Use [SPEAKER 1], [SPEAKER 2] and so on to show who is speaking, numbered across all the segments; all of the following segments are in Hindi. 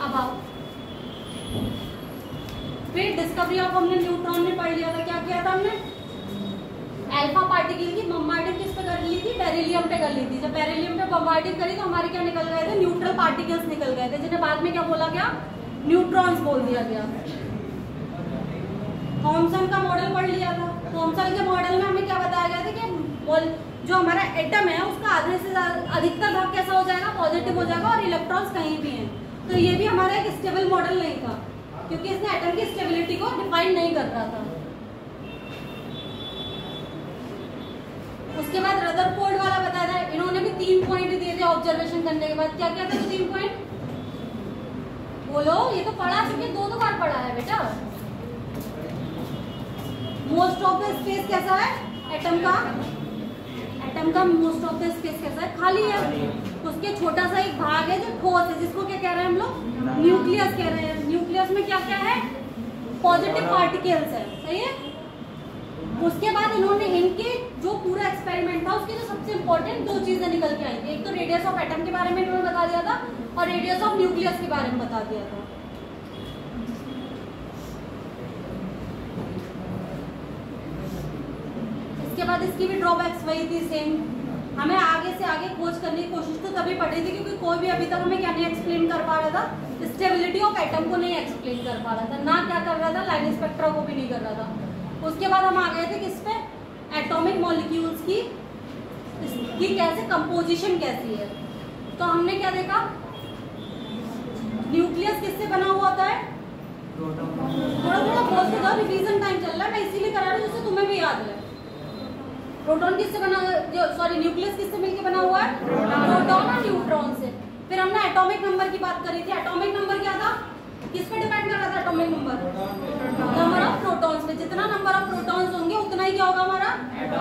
[SPEAKER 1] अब आओ, फिर डिस्कवरी ऑफ हमने न्यूट्रॉन में पढ़ लिया था। क्या किया था हमने? अल्फा पार्टिकल की बम्बार्डिंग किस पे कर ली थी? बेरिलियम पे कर ली थी। जब बेरिलियम पे बम्बार्डिंग करी तो हमारे क्या निकल गए थे? न्यूट्रल पार्टिकल्स निकल गए थे, जिन्हें बाद में क्या बोला गया? न्यूट्रॉन्स बोल दिया गया। थॉमसन का मॉडल पढ़ लिया था। थॉमसन के मॉडल में हमें क्या बताया गया था कि जो हमारा एटम है उसका आधे से अधिकतर भाग कैसा हो जाएगा? पॉजिटिव हो जाएगा, और इलेक्ट्रॉन्स कहीं भी हैं। तो ये भी हमारा एक स्टेबल मॉडल नहीं था, क्योंकि इसने एटम की स्टेबिलिटी को डिफाइन नहीं कर रहा था। उसके बाद रदरफोर्ड वाला बताया था। इन्होंने भी 3 पॉइंट दिए थे ऑब्जर्वेशन करने के बाद। क्या क्या थे 3 पॉइंट? बोलो, ये तो पढ़ा चुके, 2 बार पढ़ा है बेटा। मोस्ट ऑफ द स्पेस कैसा है एटम का? एटम का मोस्ट ऑफ द स्पेस कैसा है? खाली है। उसके छोटा सा एक भाग है जो ठोस है, जिसको क्या कह रहे हैं हम लोग? न्यूक्लियस कह रहे हैं। न्यूक्लियस में क्या क्या है? पॉजिटिव पार्टिकल्स है, सही है। उसके बाद इन्होंने इनके जो पूरा एक्सपेरिमेंट था उसकी जो सबसे इंपॉर्टेंट 2 चीजें निकल के आई थी। एक तो रेडियस ऑफ एटम के बारे में इन्होंने बता दिया था, और रेडियस ऑफ न्यूक्लियस के बारे में बता दिया था। इसके बाद इसकी भी ड्रॉबैक्स वही थी सेम। हमें आगे से आगे खोज करने की कोशिश तो तभी पड़ी थी क्योंकि कोई भी अभी तक हमें क्या नहीं एक्सप्लेन कर पा रहा था? स्टेबिलिटी ऑफ एटम को नहीं एक्सप्लेन कर पा रहा था, ना क्या कर रहा था, लाइन स्पेक्ट्रा को भी नहीं कर रहा था। उसके बाद हम आ गए थे किस पे? एटॉमिक मॉलिक्यूल्स की कैसे कंपोजिशन कैसी है। तो हमने क्या देखा? न्यूक्लियस किससे बना हुआ होता है? थोड़ा थोड़ा बोलते जाओ, रिवीजन टाइम चल रहा है, मैं इसीलिए करा रही हूँ जिससे तुम्हें भी याद है। प्रोटॉन किससे बना, सॉरी न्यूक्लियस किससे मिलकर बना हुआ है? प्रोटॉन और न्यूट्रॉन से। फिर हमने एटॉमिक नंबर की बात करी थी। एटॉमिक नंबर क्या था? किस पे डिपेंड कर रहा था atomic number? Number of protons पे। जितना नंबर ऑफ प्रोटॉन्स होंगे उतना ही क्या होगा हमारा?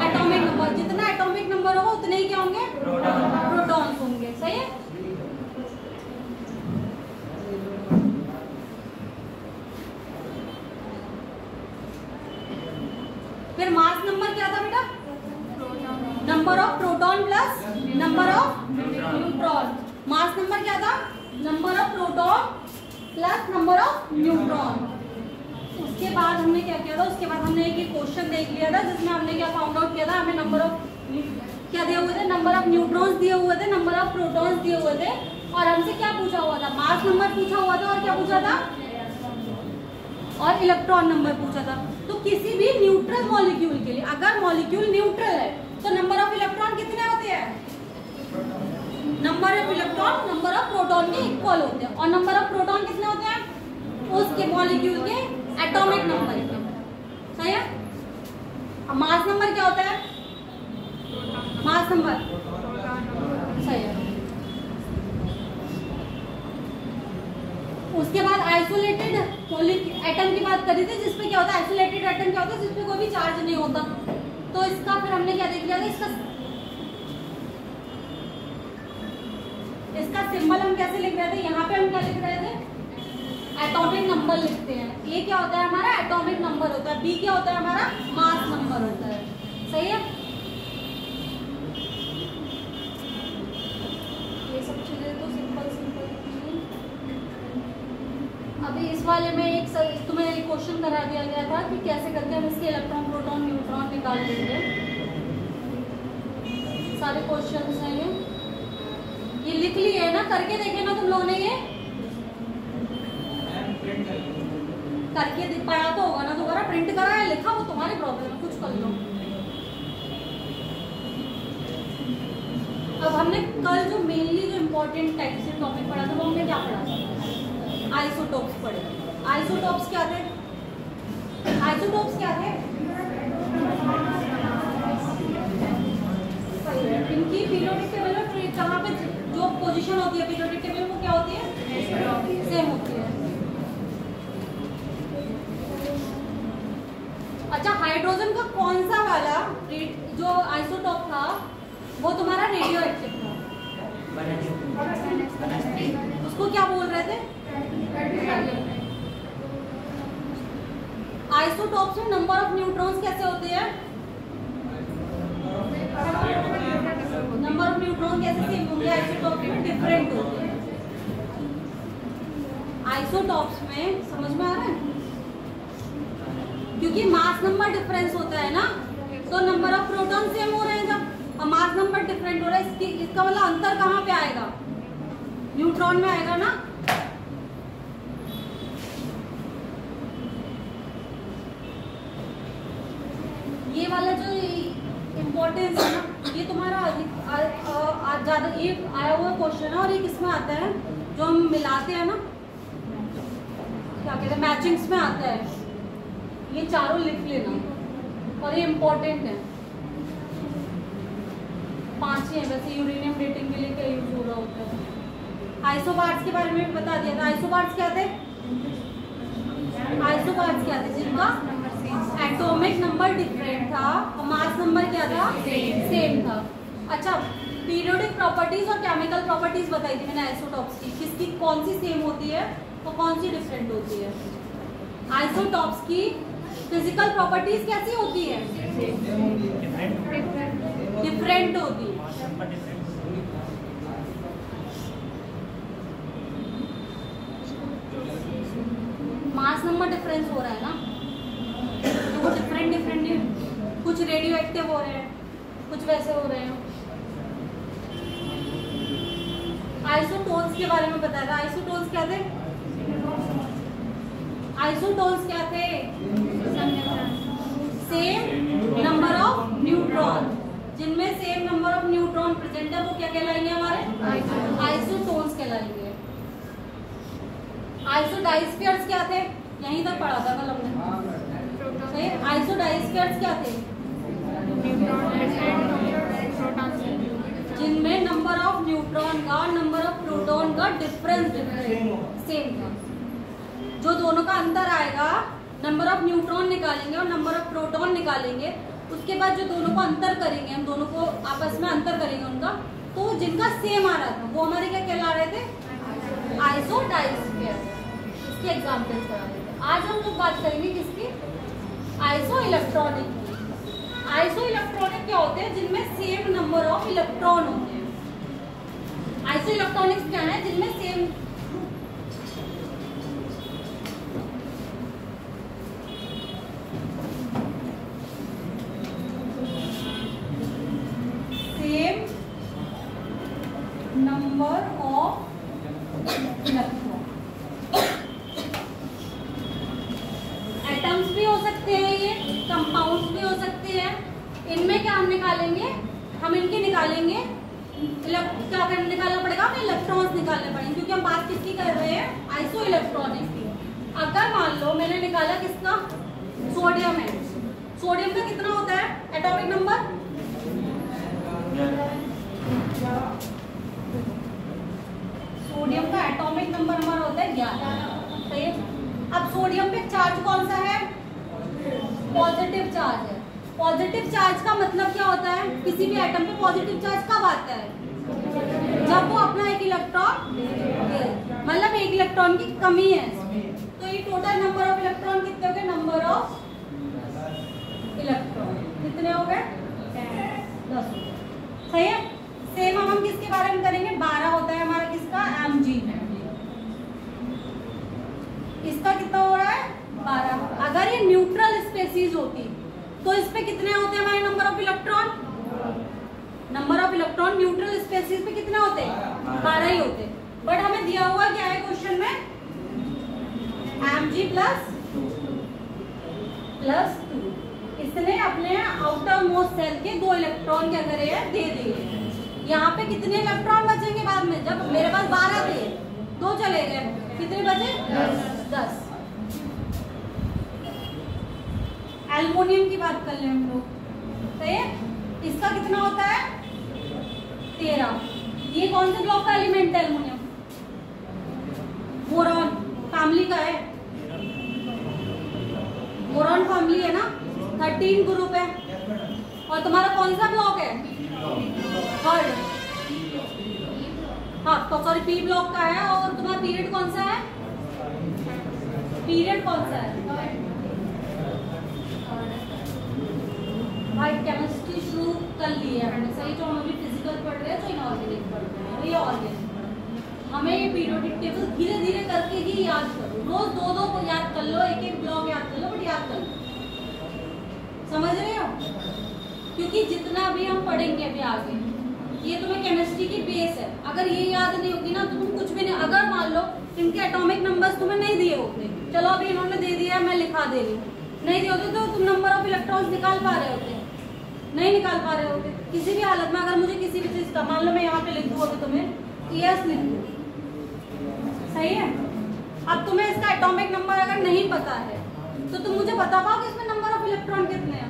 [SPEAKER 1] Atomic number. जितना एटॉमिक नंबर होगा उतने ही क्या होंगे? प्रोटॉन्स होंगे, सही है। फिर मास नंबर क्या था बेटा? Number of proton plus number of neutron. Mass number क्या था? Number of proton plus number of neutron. उसके बाद हमने क्या किया था? उसके बाद हमने एक क्वेश्चन देख लिया था जिसमें हमने क्या फाउंड आउट किया था? हमें नंबर ऑफ क्या दिए हुए थे? नंबर ऑफ न्यूट्रॉन्स दिए हुए थे, नंबर ऑफ प्रोटॉन्स दिए हुए थे, और हमसे क्या पूछा हुआ था? मास नंबर पूछा हुआ था, और क्या पूछा था? और इलेक्ट्रॉन नंबर पूछा था। तो किसी भी न्यूट्रल मॉलिक्यूल के लिए अगर मॉलिक्यूल न्यूट्रल है तो नंबर ऑफ इलेक्ट्रॉन कितने होते हैं? Number of electron number of proton के इक्वल होते हैं। और नंबर ऑफ प्रोटॉन कितने होते हैं? उसके मॉलिक्यूल के एटॉमिक नंबर के, सही है। अब मास नंबर क्या होता है? मास नंबर, सही है। उसके बाद आइसोलेटेड एटम की बात करी थी, जिसपे क्या होता है? आइसोलेटेड एटम क्या होता है? जिसपे कोई भी चार्ज नहीं होता। तो इसका फिर हमने क्या देख लिया था? इसका सिंबल हम कैसे लिख रहे थे? यहाँ पे हम क्या लिख रहे थे? एटॉमिक नंबर लिखते हैं। ए क्या होता है हमारा? एटॉमिक नंबर होता है। बी क्या होता है हमारा? मास नंबर होता है, सही है। ये सब चीजें तो सिंपल सिंपल। अभी इस वाले में एक तुम्हें एक क्वेश्चन करा दिया गया था कि कैसे करके हम इसके इलेक्ट्रॉन प्रोटॉन न्यूट्रॉन निकाल देंगे। सारे क्वेश्चन हैं ये लिख लिए है ना? करके देखे ना तुम लोगों ने? ये करके पढ़ा तो होगा ना? दोबारा प्रिंट करा है, लिखा, वो तुम्हारी प्रॉब्लम है, कुछ कर लो। अब हमने कल जो मेनली जो इम्पोर्टेंट टाइप से टॉपिक पढ़ा था वो हमने क्या पढ़ा था? आइसोटोप्स पढ़े। आइसोटोप्स क्या थे? आइसोटोप्स क्या थे? इनकी पीरियोडिक टेबल में कहाँ पे जो पोजीशन होती है पीरियोडिक टेबल में, वो क्या होती है? सेम होती है। अच्छा, हाइड्रोजन का कौन सा वाला जो आइसोटोप था वो तुम्हारा रेडियो एक्टिव था? उसको क्या बोल रहे थे? आइसोटोप्स में नंबर ऑफ न्यूट्रॉन्स कैसे होते हैं? नंबर ऑफ न्यूट्रॉन कैसे सेम होंगे? आइसोटोप में डिफरेंट होते हैं। आइसोटॉप्स में समझ में आ रहा है, क्योंकि मास नंबर डिफरेंस होता है ना, तो नंबर ऑफ प्रोटॉन सेम हो रहे हैं जब, और मास नंबर डिफरेंट हो रहा है, इसका मतलब अंतर कहाँ पे आएगा, न्यूट्रॉन में आएगा ना। ये वाला जो इम्पोर्टेंस है ना, ये तुम्हारा ज्यादा ये आया हुआ क्वेश्चन है, और एक इसमें आता है जो हम मिलाते हैं ना, क्या कहते हैं, मैचिंग्स में आता है, ये चारों लिख लेना, और ये इम्पोर्टेंट है, 5 ही है वैसे, यूरेनियम डेटिंग के लिए क्या यूज हो रहा होता है। आइसोबार्स के बारे में भी बता दिया था। आइसोबार्स क्या थे, आइसोबार्स क्या थे, जिनका एटॉमिक नंबर डिफरेंट था और मास नंबर क्या था, सेम था। अच्छा, पीरियोडिक प्रॉपर्टीज और केमिकल प्रॉपर्टीज बताई थी मैंने आइसोटॉप्स की, किसकी कौन सी सेम होती है और कौन सी डिफरेंट होती है। आइसोटॉप्स की फिजिकल प्रॉपर्टीज कैसी होती है, डिफरेंट होती है। मास नंबर डिफरेंस हो रहा है ना, तो वो डिफरेंट डिफरेंट, कुछ रेडियो एक्टिव हो रहे हैं, कुछ वैसे हो रहे हैं। आइसोटोन्स के बारे में बताया था। आइसोटोन्स क्या थे, आइसोटोन्स क्या थे, सेम नंबर ऑफ न्यूट्रॉन, जिनमें same number of neutron present है, वो क्या कहलाएंगे हमारे, आइसोटोन्स कहलाएंगे। आइसोडाइस्फीयर्स क्या थे, यहीं तक पढ़ा था कल हमने। आइसोडाइस्फीयर्स क्या थे, जिनमें नंबर ऑफ न्यूट्रॉन का नंबर ऑफ प्रोटॉन का डिफरेंस सेम था। जो दोनों का अंतर आएगा, नंबर ऑफ न्यूट्रॉन निकालेंगे और नंबर ऑफ प्रोटॉन निकालेंगे, उसके बाद जो दोनों को अंतर करेंगे, हम दोनों को आपस में अंतर करेंगे उनका, तो जिनका सेम आ रहा था वो हमारे क्या कहला रहे थे, आइसोडाइस्फीयर। इसके एग्जाम्पल्स करा रहे थे। आज हम लोग बात करेंगे किसकी, आइसो इलेक्ट्रॉनिक। आइसो इलेक्ट्रॉनिक क्या होते हैं, जिनमें सेम नंबर ऑफ इलेक्ट्रॉन होते हैं। आइसो इलेक्ट्रॉनिक्स क्या है, जिनमें same number of electron. Atoms भी हो सकते हैं, ये कंपाउंड्स भी हो सकते हैं। इनमें क्या हम निकालेंगे, हम इनके निकालेंगे, क्या करने निकालना पड़ेगा, हमें इलेक्ट्रॉन्स निकालने पड़ेंगे, क्योंकि हम बात किसकी कर रहे हैं, आइसो इलेक्ट्रॉनिक की। अगर मान लो मैंने निकाला किसका, सोडियम है, सोडियम का कितना होता है एटॉमिक नंबर, सोडियम का एटॉमिक नंबर हमारा होता है 11। सही है। अब सोडियम पे चार्ज कौन सा है, पॉजिटिव चार्ज है। पॉजिटिव चार्ज का मतलब क्या होता है, किसी भी एटम पे पॉजिटिव चार्ज कब आता है, जब वो अपना एक इलेक्ट्रॉन, मतलब एक इलेक्ट्रॉन की कमी है। तो ये टोटल नंबर ऑफ इलेक्ट्रॉन कितने हो गए, नंबर ऑफ इलेक्ट्रॉन कितने हो गए, 10। सही है। सेम हम किसके बारे में करेंगे, 12 होता है हमारा किसका, Mg। इसका कितना हो रहा है, 12। अगर ये न्यूट्रल स्पेसीज होती तो इस पे कितने होते हैं हमारे number of electron, number of electron neutral species पे कितने होते, 12 ही होते। बट हमें दिया हुआ क्या है क्वेश्चन में, Mg प्लस 2। इसने अपने आउटर मोस्ट सेल के 2 इलेक्ट्रॉन क्या करे हैं, दे दिए। यहाँ पे कितने इलेक्ट्रॉन बचेंगे बाद में, जब मेरे पास 12 थे, 2 चले गए, कितने बचे, 10। एल्युमिनियम की बात कर ले हम लोग, सही है। इसका कितना होता है, 13। ये कौन से ब्लॉक का एलिमेंट है, एल्युमिनियम, बोरॉन फैमिली का है, बोरॉन फैमिली है ना, 13 ग्रुप है। और तुम्हारा कौन सा ब्लॉक है, थर्ड, हाँ तो सॉरी पी ब्लॉक का है। और तुम्हारा पीरियड कौन सा है, पीरियड कौन सा है भाई, केमिस्ट्री शुरू कर ली है हमने, सही। जो हम अभी फिजिकल पढ़ रहे हैं, तो इनऑर्गेनिक पढ़ रहे हैं, ये ऑर्गेनिक। हमें ये पीरियोडिक टेबल धीरे धीरे करके ही इजीली याद करो, रोज दो दो को याद कर लो, एक एक ब्लॉक याद कर लो, बट याद कर लो। समझ रहे हो? क्योंकि जितना भी हम पढ़ेंगे अभी आगे, ये तुम्हें केमिस्ट्री की बेस है। अगर ये याद नहीं होगी ना तो तुम कुछ भी नहीं। अगर मान लो इनके एटॉमिक नंबर्स तुम्हें नहीं दिए होते, चलो अभी इन्होंने दे दिया है, मैं लिखा दे रही हूँ, नहीं दिए होते तो तुम नंबर ऑफ इलेक्ट्रॉन्स निकाल पा रहे होते? नहीं निकाल पा रहे होते। किसी भी हालत में अगर मुझे किसी भी चीज का, मान लो मैं यहाँ पे लिख दूँ अभी तुम्हें ES लिख दूँ, सही है? अब तुम्हें इसका एटॉमिक नंबर अगर नहीं पता है तो तुम मुझे बता पाओगे इसमें नंबर ऑफ इलेक्ट्रॉन कितने हैं?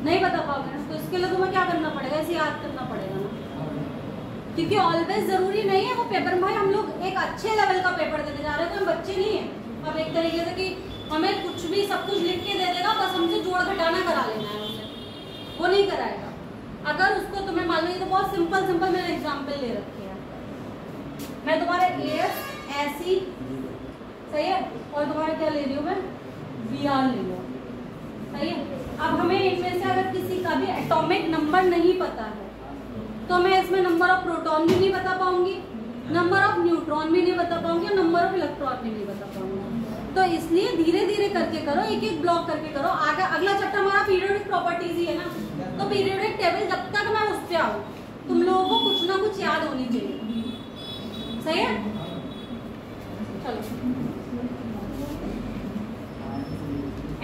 [SPEAKER 1] नहीं बता पाओगे। तो इसके लिए तुम्हें क्या करना पड़ेगा? इसे याद करना पड़ेगा ना, क्योंकि ऑलवेज जरूरी नहीं है वो पेपर। भाई हम लोग एक अच्छे लेवल का पेपर देने जा रहे हैं, तो हम बच्चे नहीं है। अब एक तरीके से कि हमें कुछ भी सब कुछ लिख के दे देगा, बस हमसे जोड़ घटाना करा लेना है उसे, वो नहीं कराएगा। अगर उसको तुम्हें मान लो, तो बहुत सिंपल सिंपल मैंने एग्जाम्पल ले रखे हैं। मैं तुम्हारे AS ऐसी, सही है, और तुम्हारा क्या ले रही हूँ मैं? BR ले रही हूँ, सही है। अब हमें इनमें से अगर किसी का भी एटॉमिक नंबर नहीं पता है तो मैं इसमें नंबर ऑफ प्रोटॉन भी नहीं बता पाऊंगी, नंबर ऑफ न्यूट्रॉन भी नहीं बता पाऊंगी, और नंबर ऑफ इलेक्ट्रॉन भी नहीं बता पाऊंगी। तो इसलिए धीरे धीरे करके करो, एक एक ब्लॉक करके करो। आगे अगला चैप्टर हमारा पीरियोडिक प्रॉपर्टीज ही है ना, तो पीरियोडिक टेबल जब तक मैं उस पे आऊँ तुम लोगों को कुछ ना कुछ याद होनी चाहिए, सही है? चलो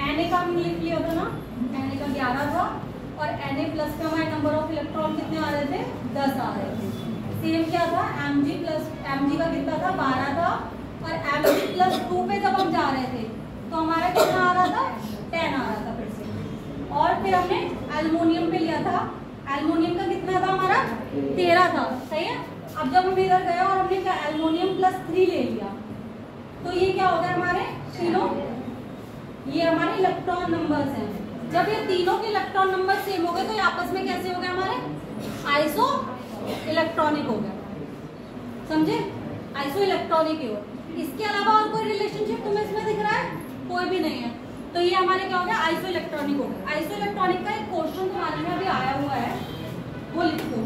[SPEAKER 1] Na का हम लिख लिया था ना, Na का 11 था, और Na प्लस का हमारे नंबर ऑफ इलेक्ट्रॉन कितने आ रहे थे? 10 आ रहे थे। सेम क्या था? Mg का कितना था? 12 था, और Mg+2 पे जब हम जा रहे थे तो हमारा कितना आ रहा था? 10 आ रहा था फिर से। और फिर हमने एल्युमिनियम पे लिया था, एल्युमिनियम का कितना था हमारा? 13 था, सही है। अब जब हम इधर गए और हमने क्या एल्युमिनियम+3 ले लिया, तो ये क्या हो गया हमारे तीनों? ये हमारे इलेक्ट्रॉन नंबर्स हैं। जब ये तीनों के इलेक्ट्रॉन नंबर सेम हो गए तो ये आपस में कैसे हो गए हमारे? आइसो इलेक्ट्रॉनिक हो गए, समझे? आइसो इलेक्ट्रॉनिक हो। इसके अलावा और कोई रिलेशनशिप तुम्हें इसमें दिख रहा है? कोई भी नहीं है। तो ये हमारे क्या हो गया? आइसो इलेक्ट्रॉनिक हो गया। आइसो इलेक्ट्रॉनिक का एक क्वेश्चन तुम्हारे में अभी आया हुआ है, वो लिख दो।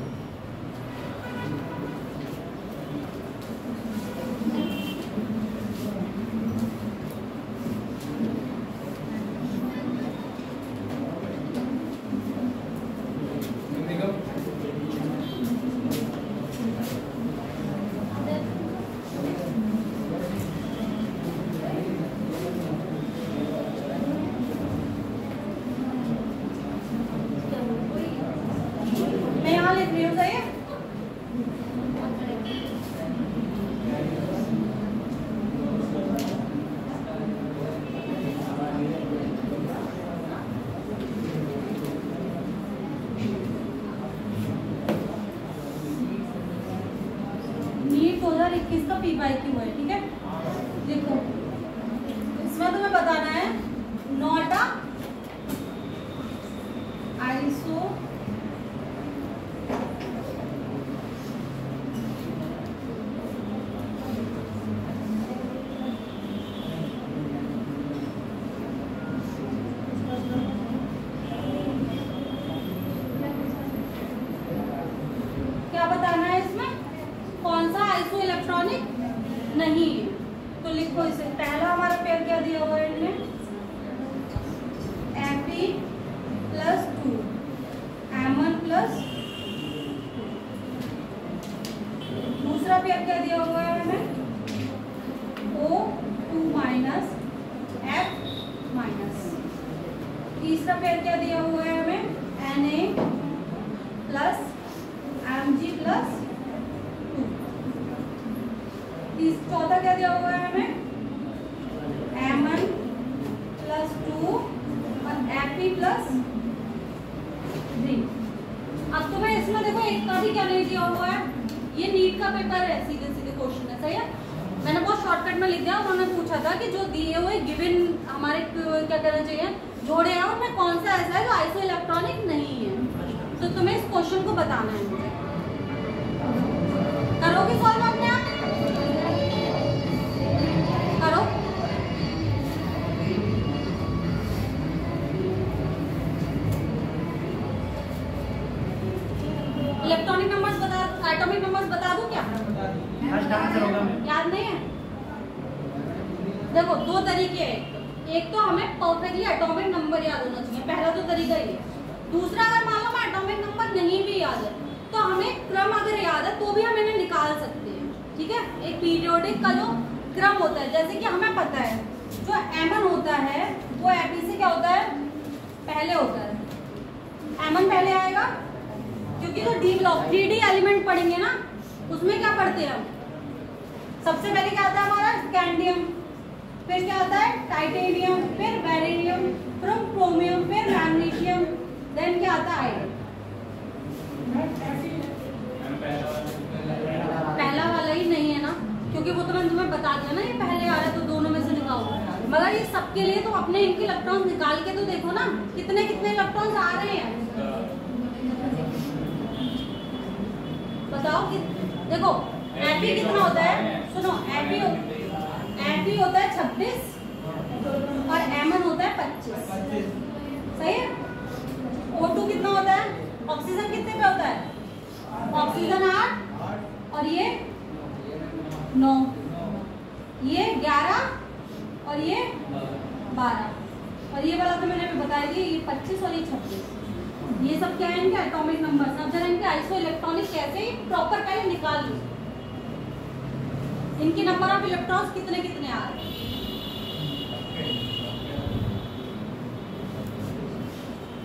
[SPEAKER 1] इसका P/Q है, ठीक है? देखो इसमें तुम्हें बताना है नॉट अ आइसो क्या बताना है इसमें? कौन सा आइसो इलेक्ट्रॉनिक नहीं है। तो लिखो इसे। पहला हमारा पेयर क्या दिया हुआ है इनमें? Fe+2 M1+2। दूसरा पेयर क्या दिया हुआ है हमें? O2- F-। तीसरा पेयर क्या दिया हुआ है हमें? Na+Mg+2। चौथा क्या दिया हुआ है हमें? M1+2 और Fe+3। अब तुम्हें इसमें देखो एक का भी क्या नहीं दिया हुआ है, ये नीट का पेपर है, सीधे सीधे क्वेश्चन है, सही है। मैंने बहुत शॉर्टकट में लिख दिया। उन्होंने पूछा था कि जो दिए हुए गिवन हमारे क्या करना चाहिए, जोड़े हैं, उनमें कौन सा ऐसा है जो आइसो इलेक्ट्रॉनिक नहीं है। तो तुम्हें इस क्वेश्चन को बताना है मुझे। करोगे सॉल्व अपने आप? करो। इलेक्ट्रॉनिक नंबर्स बता, एटॉमिक नंबर्स बता दूं क्या? याद नहीं है? देखो दो तरीके हैं, एक तो हमें परफेक्टली एटॉमिक नंबर याद होना चाहिए, पहला तो तरीका ये है। दूसरा अगर मान लो हमें एटॉमिक नंबर नहीं भी याद है तो हमें क्रम अगर याद है तो भी हम इन्हें निकाल सकते हैं, ठीक है। एक पीरियोडिक का जो क्रम होता है, जैसे कि हमें पता है जो एमन होता है वो एपी से क्या होता है, पहले होता है। एमन पहले आएगा क्योंकि जो डी ब्लॉक 3D एलिमेंट पढ़ेंगे ना उसमें क्या पढ़ते हैं हम, सबसे पहले क्या आता है हमारा स्कैंडियम, फिर क्या आता है टाइटेनियम, फिर बेरिलियम, फिर क्रोमियम, फिर मैग्नीशियम, देन क्या आता है आयरन। पहला वाला ही नहीं है ना, क्योंकि वो तो मैंने तुम्हें बता दिया ना ये पहले आ रहा है तो दोनों में से निकालो। मगर ये सबके लिए तो अपने इनके इलेक्ट्रॉन निकाल के तो देखो ना कितने कितने इलेक्ट्रॉन्स आ रहे हैं, बताओ कि देखो एपी कितना होता है, सुनो एपी होता है 26 और एमन होता है 25, सही है। O2 कितना होता है, ऑक्सीजन कितने पे होता है, ऑक्सीजन 8 और ये 9, ये 11 और ये 12, और ये वाला तो मैंने अभी बताया दिया, ये 25 और ये 26, ये सब क्या है इनके एटॉमिक नंबर्स। अब जरा इनके आइसो इलेक्ट्रॉनिक कैसे प्रॉपर पहले निकाल लो, इनके नंबर ऑफ इलेक्ट्रॉन्स कितने कितने आ रहे हैं।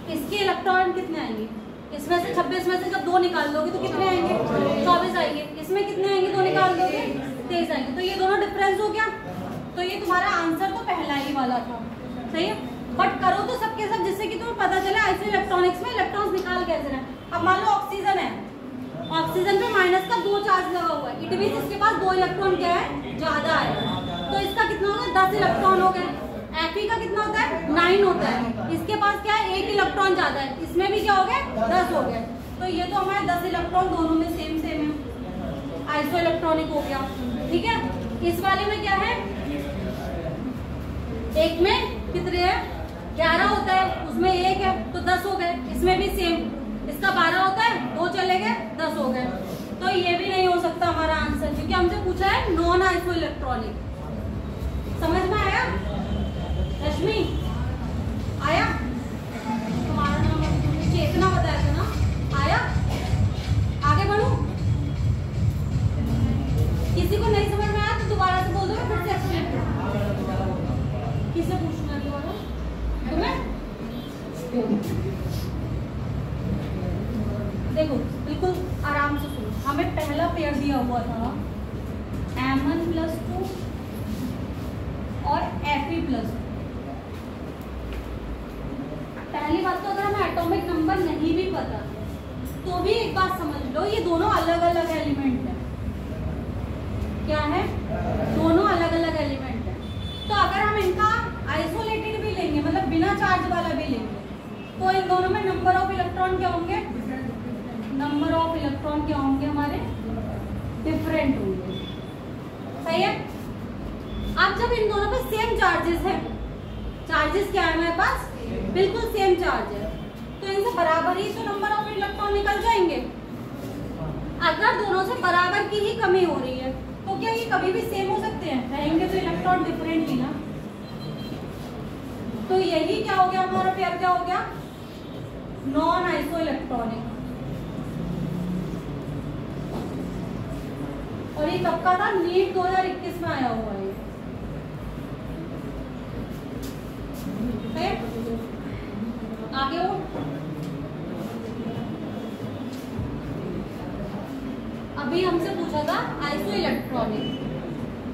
[SPEAKER 1] इसके इलेक्ट्रॉन कितने आएंगे, इसमें से 26 में से जब 2 निकाल दोगे तो कितने आएंगे, 24 आएंगे। इसमें कितने आएंगे, 2 निकाल दोगे 23 आएंगे। तो ये दोनों डिफरेंस हो गया, तो ये तुम्हारा आंसर तो पहला ही वाला था, सही है। बट करो तो सबके सब जिससे कि तुम्हें पता चले आइसो इलेक्ट्रॉनिक्स में इलेक्ट्रॉन्स निकाल कैसे रहे। अब मान लो ऑक्सीजन है, ऑक्सीजन पे माइनस का 2 चार्ज लगा हुआ है, इट मींस इसके पास 2 इलेक्ट्रॉन क्या है, ज्यादा है, तो इसका कितना होगा, 10 इलेक्ट्रॉन हो गए। एफी का कितना होता है, 9 होता है, इसके पास क्या है, 1 इलेक्ट्रॉन ज्यादा है, इसमें भी क्या हो गया, 10 हो गए। तो ये तो हमारे 10 इलेक्ट्रॉन दोनों में सेम सेम है, आइसो इलेक्ट्रॉनिक हो गया, ठीक है। इस वाले में क्या है, एक में कितने है, 11 होता है, उसमें 1 है तो 10 हो गए। इसमें भी सेम, इसका 12 होता है, 2 चले गए 10 हो गए। तो ये भी नहीं हो सकता हमारा आंसर, क्योंकि हमसे पूछा है नॉन आइसो इलेक्ट्रॉनिक। समझ में आया रश्मि, आया? तुम्हारा नाम चेतना बताया था ना, आया? आगे बढ़ू, किसी को नहीं समझ में आया तो दोबारा से बोल दो, फिर से एक्सप्लेन करो। किससे पूछना है दोबारा, तुम्हें? देखो बिल्कुल आराम से सुनो, हमें पहला पेयर दिया हुआ था Mn+2 और Fe+2। पहली बात तो अगर हमें एटॉमिक नंबर नहीं भी पता तो भी एक बात समझ लो, ये दोनों अलग अलग एलिमेंट है। क्या है, दोनों अलग अलग एलिमेंट है। तो अगर हम इनका आइसोलेटेड भी लेंगे, मतलब बिना चार्ज वाला भी लेंगे, तो इन दोनों में नंबर ऑफ इलेक्ट्रॉन क्या होंगे, नंबर ऑफ इलेक्ट्रॉन क्या होंगे हमारे, डिफरेंट होंगे, सही है। अब जब इन दोनों पे सेम चार्जेस है, चार्जेस क्या है हमारे पास, बिल्कुल सेम चार्ज है, तो इनसे बराबर ही तो नंबर ऑफ इलेक्ट्रॉन निकल जाएंगे। अगर दोनों से बराबर की ही कमी हो रही है तो क्या ये कभी भी सेम हो सकते हैं, रहेंगे तो इलेक्ट्रॉन डिफरेंट ही ना। तो यही क्या हो गया हमारा पेयर, क्या हो गया, नॉन आइसो इलेक्ट्रॉनिक। और ये कब का था, नीट 2021 में आया हुआ है। आगे वो अभी हमसे पूछा था आइसो इलेक्ट्रॉनिक,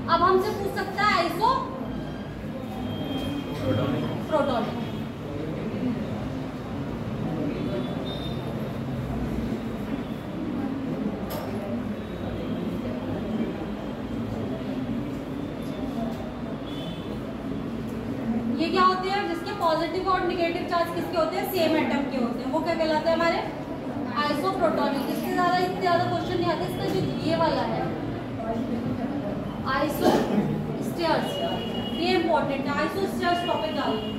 [SPEAKER 1] अब हमसे पूछ सकता है आइसो प्रोटॉनिक। ये क्या होते हैं, जिसके पॉजिटिव और नेगेटिव चार्ज किसके होते हैं, सेम एटम के होते हैं, वो क्या कहलाते हैं हमारे आइसोप्रोटॉनिक। इससे ज्यादा इतने ज्यादा क्वेश्चन नहीं आते। इसका जो ये वाला है आइसोस्टेयर्स, ये इंपॉर्टेंट है, आइसोस्टेयर्स टॉपिक डालो।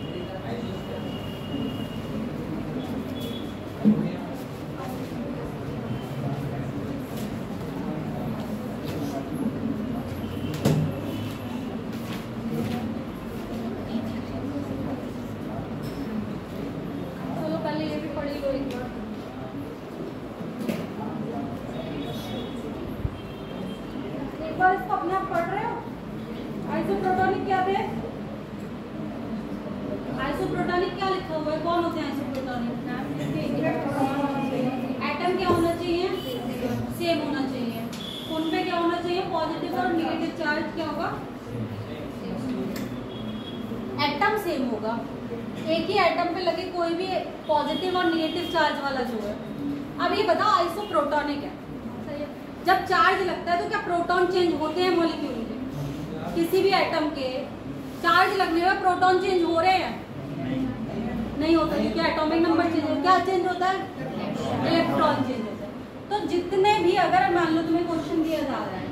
[SPEAKER 1] आइसोप्रोटॉनिक क्या लिखा हुआ है, कौन होते हैं आइसोप्रोटॉनिक? एटम क्या होना चाहिए? सेम होना चाहिए। उनमें क्या होना चाहिए? पॉजिटिव और नेगेटिव चार्ज क्या होगा? एटम सेम होगा। एक ही एटम पे लगे कोई भी पॉजिटिव और नेगेटिव चार्ज वाला जो है। अब ये बताओ आइसोप्रोटॉनिक है, जब चार्ज लगता है तो क्या प्रोटॉन चेंज होते हैं मॉलिक्यूल के? किसी भी एटम के चार्ज लगने में प्रोटॉन चेंज हो रहे हैं? नहीं होता, क्योंकि एटॉमिक नंबर चेंज होता है। क्या चेंज होता है? इलेक्ट्रॉन चेंज होता है। तो जितने भी, अगर मान लो तुम्हें क्वेश्चन दिया जा रहा है,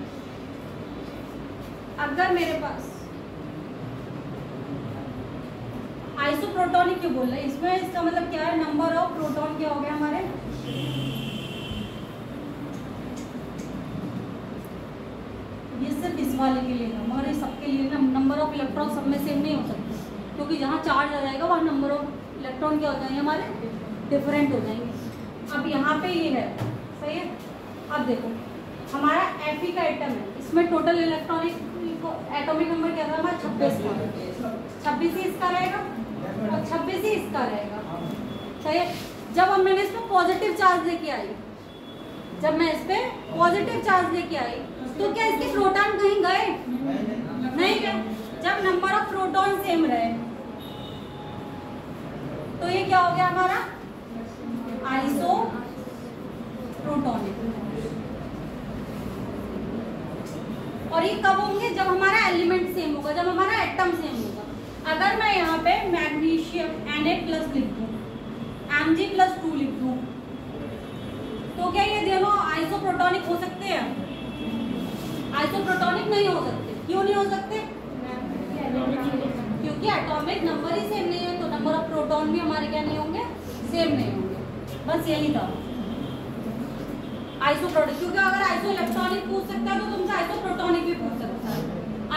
[SPEAKER 1] अगर मेरे पास आइसोप्रोटॉनिक क्यों बोल रहे हैं इसमें, इसका मतलब क्या है? नंबर ऑफ प्रोटॉन क्या हो गया हमारे? ये सिर्फ इस वाले के लिए ना, मगर ये सबके लिए ना, नंबर ऑफ इलेक्ट्रॉन सब में सेम नहीं हो सकते, क्योंकि जहाँ चार्ज आ जाएगा वहाँ नंबर ऑफ इलेक्ट्रॉन क्या हो जाएंगे हमारे? डिफरेंट हो जाएंगे। अब यहाँ पे ये है, सही है। अब देखो हमारा Fe का एटम है, इसमें टोटल इलेक्ट्रॉनिक एटॉमिक नंबर क्या था हमारा? 26 था। 26 ही इसका रहेगा और 26 ही इसका रहेगा, सही है। जब हम मैंने इस पर पॉजिटिव चार्ज लेके आई, जब मैं इस पे पॉजिटिव चार्ज लेके आई तो क्या इसके प्रोटॉन कहीं गए? नहीं गए। जब नंबर ऑफ प्रोटॉन सेम रहे तो ये क्या हो गया हमारा? आइसोप्रोटॉनिक। और ये कब होंगे? जब हमारा एलिमेंट सेम होगा, जब हमारा एटम सेम होगा। अगर मैं यहाँ पे मैग्नीशियम Na+ लिख दूँ, Mg+2 लिख दूँ, तो क्या ये दोनों आइसोप्रोटॉनिक हो सकते हैं? आइसोप्रोटॉनिक नहीं हो सकते। क्यों नहीं हो सकते? क्योंकि एटॉमिक नंबर ही सेम नहीं है, तो नंबर ऑफ प्रोटॉन भी हमारे क्या नहीं होंगे? सेम नहीं होंगे। बस यही था आइसोप्रोटॉनिक। क्योंकि अगर आइसो इलेक्ट्रॉनिक पूछ सकता है तो तुमसे आइसोप्रोटॉनिक भी पूछ सकता है,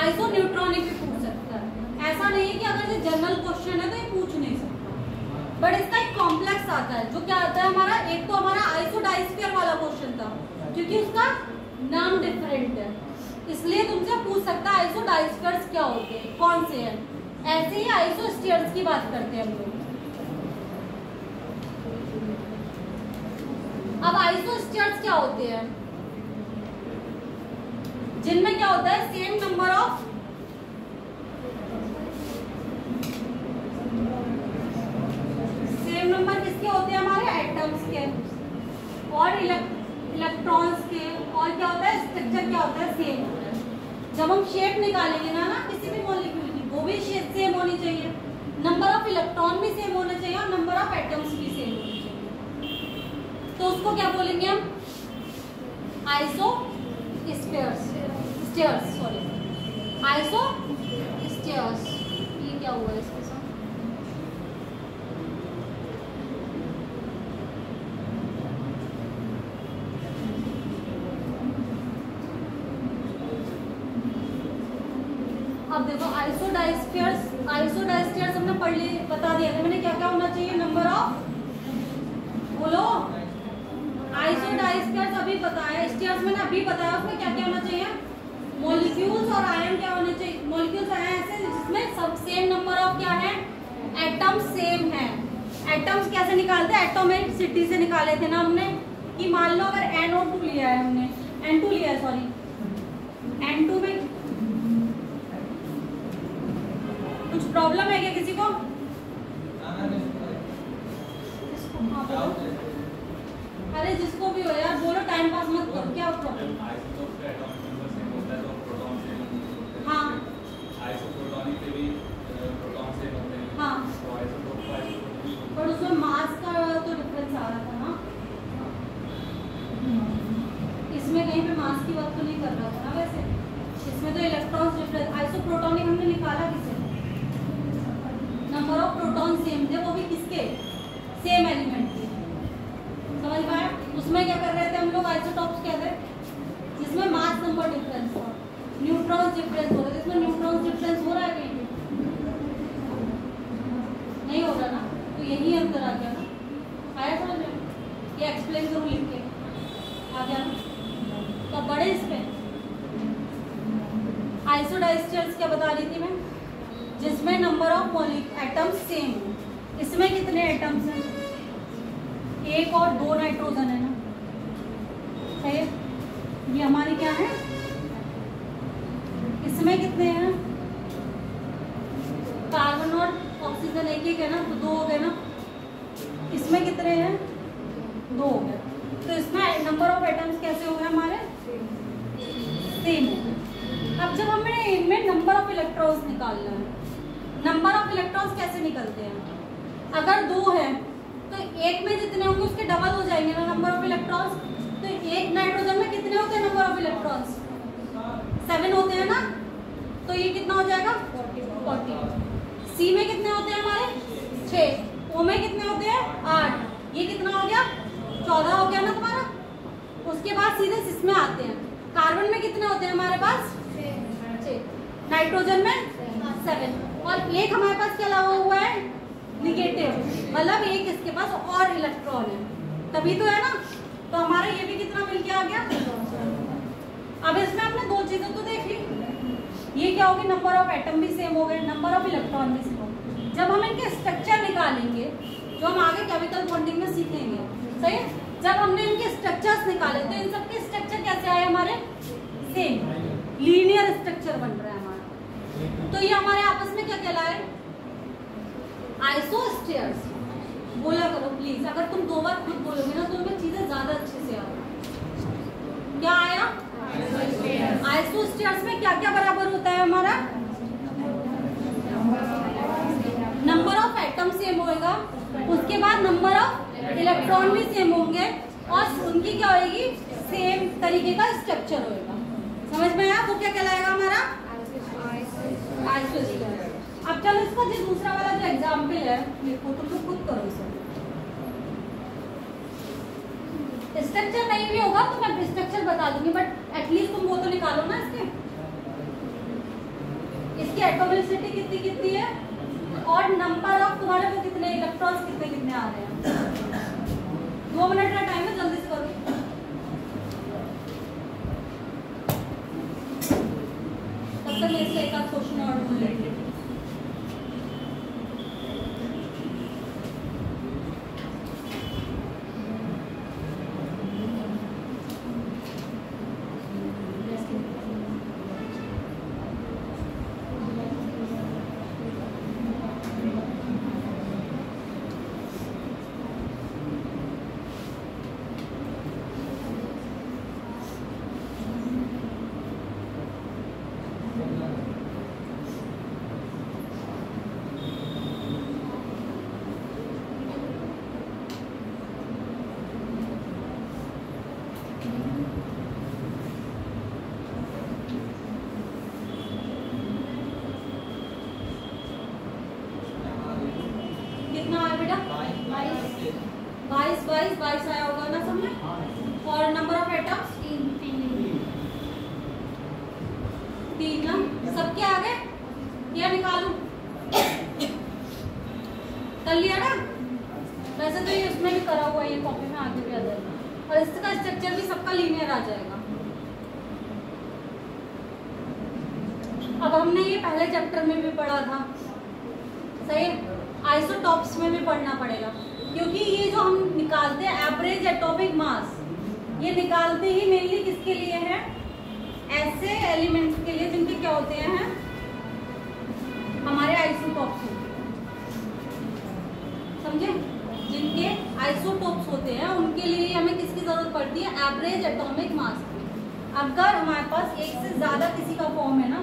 [SPEAKER 1] आइसो न्यूट्रॉनिक भी पूछ सकता है। ऐसा नहीं है कि अगर ये जनरल क्वेश्चन है तो ये पूछ नहीं सकता। बट इसका एक कॉम्प्लेक्स आता है, जो क्या आता है हमारा? एक तो हमारा आइसो डाइस्फीयर वाला क्वेश्चन था, क्योंकि उसका नाम डिफरेंट है, इसलिए तुमसे पूछ सकता है आइसो डाइस्फीयर्स क्या होते हैं, कौन से हैं। ऐसे ही आइसो स्टीयर्स की बात करते हैं हम लोग। अब आइसो स्टीयर्स क्या होते हैं? जिनमें क्या होता है? सेम नंबर ऑफ किसके होते हैं? हमारे एटम्स के और इलेक्ट्रॉन्स के। और क्या होता है? स्ट्रक्चर क्या होता है? सेम होता है। जब हम शेप निकालेंगे ना किसी भी मॉलिक्यूल की, वो भी शेप सेम होनी चाहिए, नंबर ऑफ इलेक्ट्रॉन भी सेम होना चाहिए और नंबर ऑफ एटम्स भी सेम होनी चाहिए। तो उसको क्या बोलेंगे हम? Iso stairs, sorry, iso stairs. ये क्या हुआ इसके साथ? अब देखो आइसोडाइस्फीयर्स हमने पढ़ ली, बता दिया था मैंने क्या क्या होना चाहिए? नंबर ऑफ, बोलो। आइसोडाइस्फीयर्स अभी बताया, स्टीयर्स मैंने अभी बताया, उसमें क्या क्या होना चाहिए? मॉलिक्यूल्स और आयन क्या होने चाहिए? मॉलिक्यूल्स आयन ऐसे जिसमें सब सेम नंबर ऑफ क्या है? एटम्स सेम है। एटम्स कैसे निकालते हैं? एटॉमिसिटी से निकाले थे ना हमने, कि मान लो अगर NO2 लिया है हमने, N2 लिया है, सॉरी, N2 में कुछ प्रॉब्लम है क्या किसी को? अरे जिसको भी हो यार बोलो, टाइम पास मत करो। क्या प्रॉब्लम? हाँ, हाँ, पर उसमें मास का तो डिफरेंस आ रहा था ना, इसमें कहीं पे मास की बात तो नहीं कर रहा था ना। वैसे इसमें तो इलेक्ट्रॉन्स डिफरेंस। आइसोप्रोटॉनिक हमने निकाला किसे? नंबर ऑफ प्रोटॉन सेम थे, वो भी किसके? सेम एलिमेंट के। समझ पाया? उसमें क्या कर रहे थे हम लोग? आइसोटॉप्स क्या थे? जिसमें मास नंबर डिफरेंस था, न्यूट्रॉन्स डिफरेंस हो रहे थे। इसमें न्यूट्रॉन्स डिफरेंस हो रहा है कहीं पे? नहीं हो रहा ना, तो यही अंतर आ गया ना। आया समझ में? ये एक्सप्लेन करूँ लिख के, आ गया ना? तो बड़े इस पे आइसोडाइस्टर्स क्या बता रही थी मैं? जिसमें नंबर ऑफ एटम्स सेम हो। इसमें कितने एटम्स हैं? एक और दो नाइट्रोजन है ना, सही है। ये हमारी क्या है? इसमें कितने हैं? कार्बन और ऑक्सीजन एक एक है ना, तो दो हो गए ना। इसमें कितने हैं? दो हो गए। तो इसमें नंबर ऑफ एटम्स कैसे हो गए हमारे? सेम हो गए। अब जब हमें इनमें नंबर ऑफ इलेक्ट्रॉन्स निकालना है, नंबर ऑफ इलेक्ट्रॉन्स कैसे निकलते हैं? अगर दो है तो एक में जितने होंगे उसके डबल हो जाएंगे ना नंबर ऑफ इलेक्ट्रॉन्स। तो एक नाइट्रोजन में कितने होते हैं नंबर ऑफ इलेक्ट्रॉन्स? 7 होते हैं ना, तो ये कितना हो जाएगा? 40। सी में कितने होते हैं हमारे? 6। ओ में कितने होते हैं? 8। ये कितना हो गया? 14 हो गया ना तुम्हारा। उसके बाद सीधे इसमें आते हैं। कार्बन में कितने होते हैं हमारे पास? 6। नाइट्रोजन में 7। और एक हमारे पास क्या लगा हुआ है? निगेटिव, मतलब एक इसके पास और इलेक्ट्रॉन है, तभी तो है ना। तो हमारा ये भी कितना मिलके आ गया? अब इसमें हमने दो चीजें तो देख ली। ये क्या होगी? नंबर ऑफ एटम भी सेम हो गए, नंबर ऑफ इलेक्ट्रॉन भी सेम हो गए। जब हम इनके स्ट्रक्चर निकालेंगे, जो हम आगे केमिकल बॉन्डिंग में सीखेंगे, सही है। जब हमने इनके स्ट्रक्चर्स निकाले तो इन सबके स्ट्रक्चर कैसे आए हमारे? सेम, लीनियर स्ट्रक्चर बन रहा है हमारा। तो ये हमारे आपस में क्या कहलाए? आइसोस्टेयर्स। बोला करो प्लीज, अगर तुम 2 बार खुद बोलोगे ना तो तुम्हें चीजें ज्यादा अच्छे से आएंगी। क्या आया? आइसोस्टेयर्स में क्या क्या बराबर होता है हमारा? नंबर ऑफ एटम सेम होएगा, उसके बाद नंबर ऑफ इलेक्ट्रॉन भी सेम होंगे, और उनकी क्या होगी? सेम तरीके का स्ट्रक्चर होएगा। समझ में आया? वो क्या कहलाएगा हमारा? आइसोस्टेयर्स। अब चलो इसका जो दूसरा वाला जो एग्जाम्पल है, लिखो, तुम लोग खुद करो इसे। स्ट्रक्चर नहीं भी होगा तो मैं स्ट्रक्चर बता दूंगी, बट एटलीस्ट तुम वो तो निकालो ना इसकी एटॉमिसिटी कितनी कितनी है, और नंबर ऑफ तुम्हारे को कितने इलेक्ट्रॉन्स कितने कितने आ रहे हैं। 2 मिनट का टाइम है, जल्दी से करो। तब तक इससे एक आध क्वेश्चन और ढूंढ लेंगे। कितना आया बेटा? 22 आया होगा ना सब में। और नंबर ऑफ एटम्स 3 ना। सबके आ गए? क्या निकालूं? कर लिया ना? वैसे तो ये उसमें भी करा हुआ है, ये कॉपी में आगे भी आ जाएगा, और इसका स्ट्रक्चर भी सबका लीनियर आ जाएगा। अब हमने ये पहले चैप्टर में भी पढ़ा था, सही है। आइसोटॉप्स में भी पढ़ना पड़ेगा, क्योंकि ये जो हम निकालते हैं एवरेज एटॉमिक मास, ये निकालते ही मेनली किसके लिए है? ऐसे एलिमेंट्स के लिए जिनके क्या होते हैं हमारे आइसोटॉप्स होते हैं, समझे? जिनके आइसोटॉप्स होते हैं उनके लिए हमें किसकी जरूरत पड़ती है? एवरेज एटॉमिक मास की। अगर हमारे पास एक से ज्यादा किसी का फॉर्म है ना,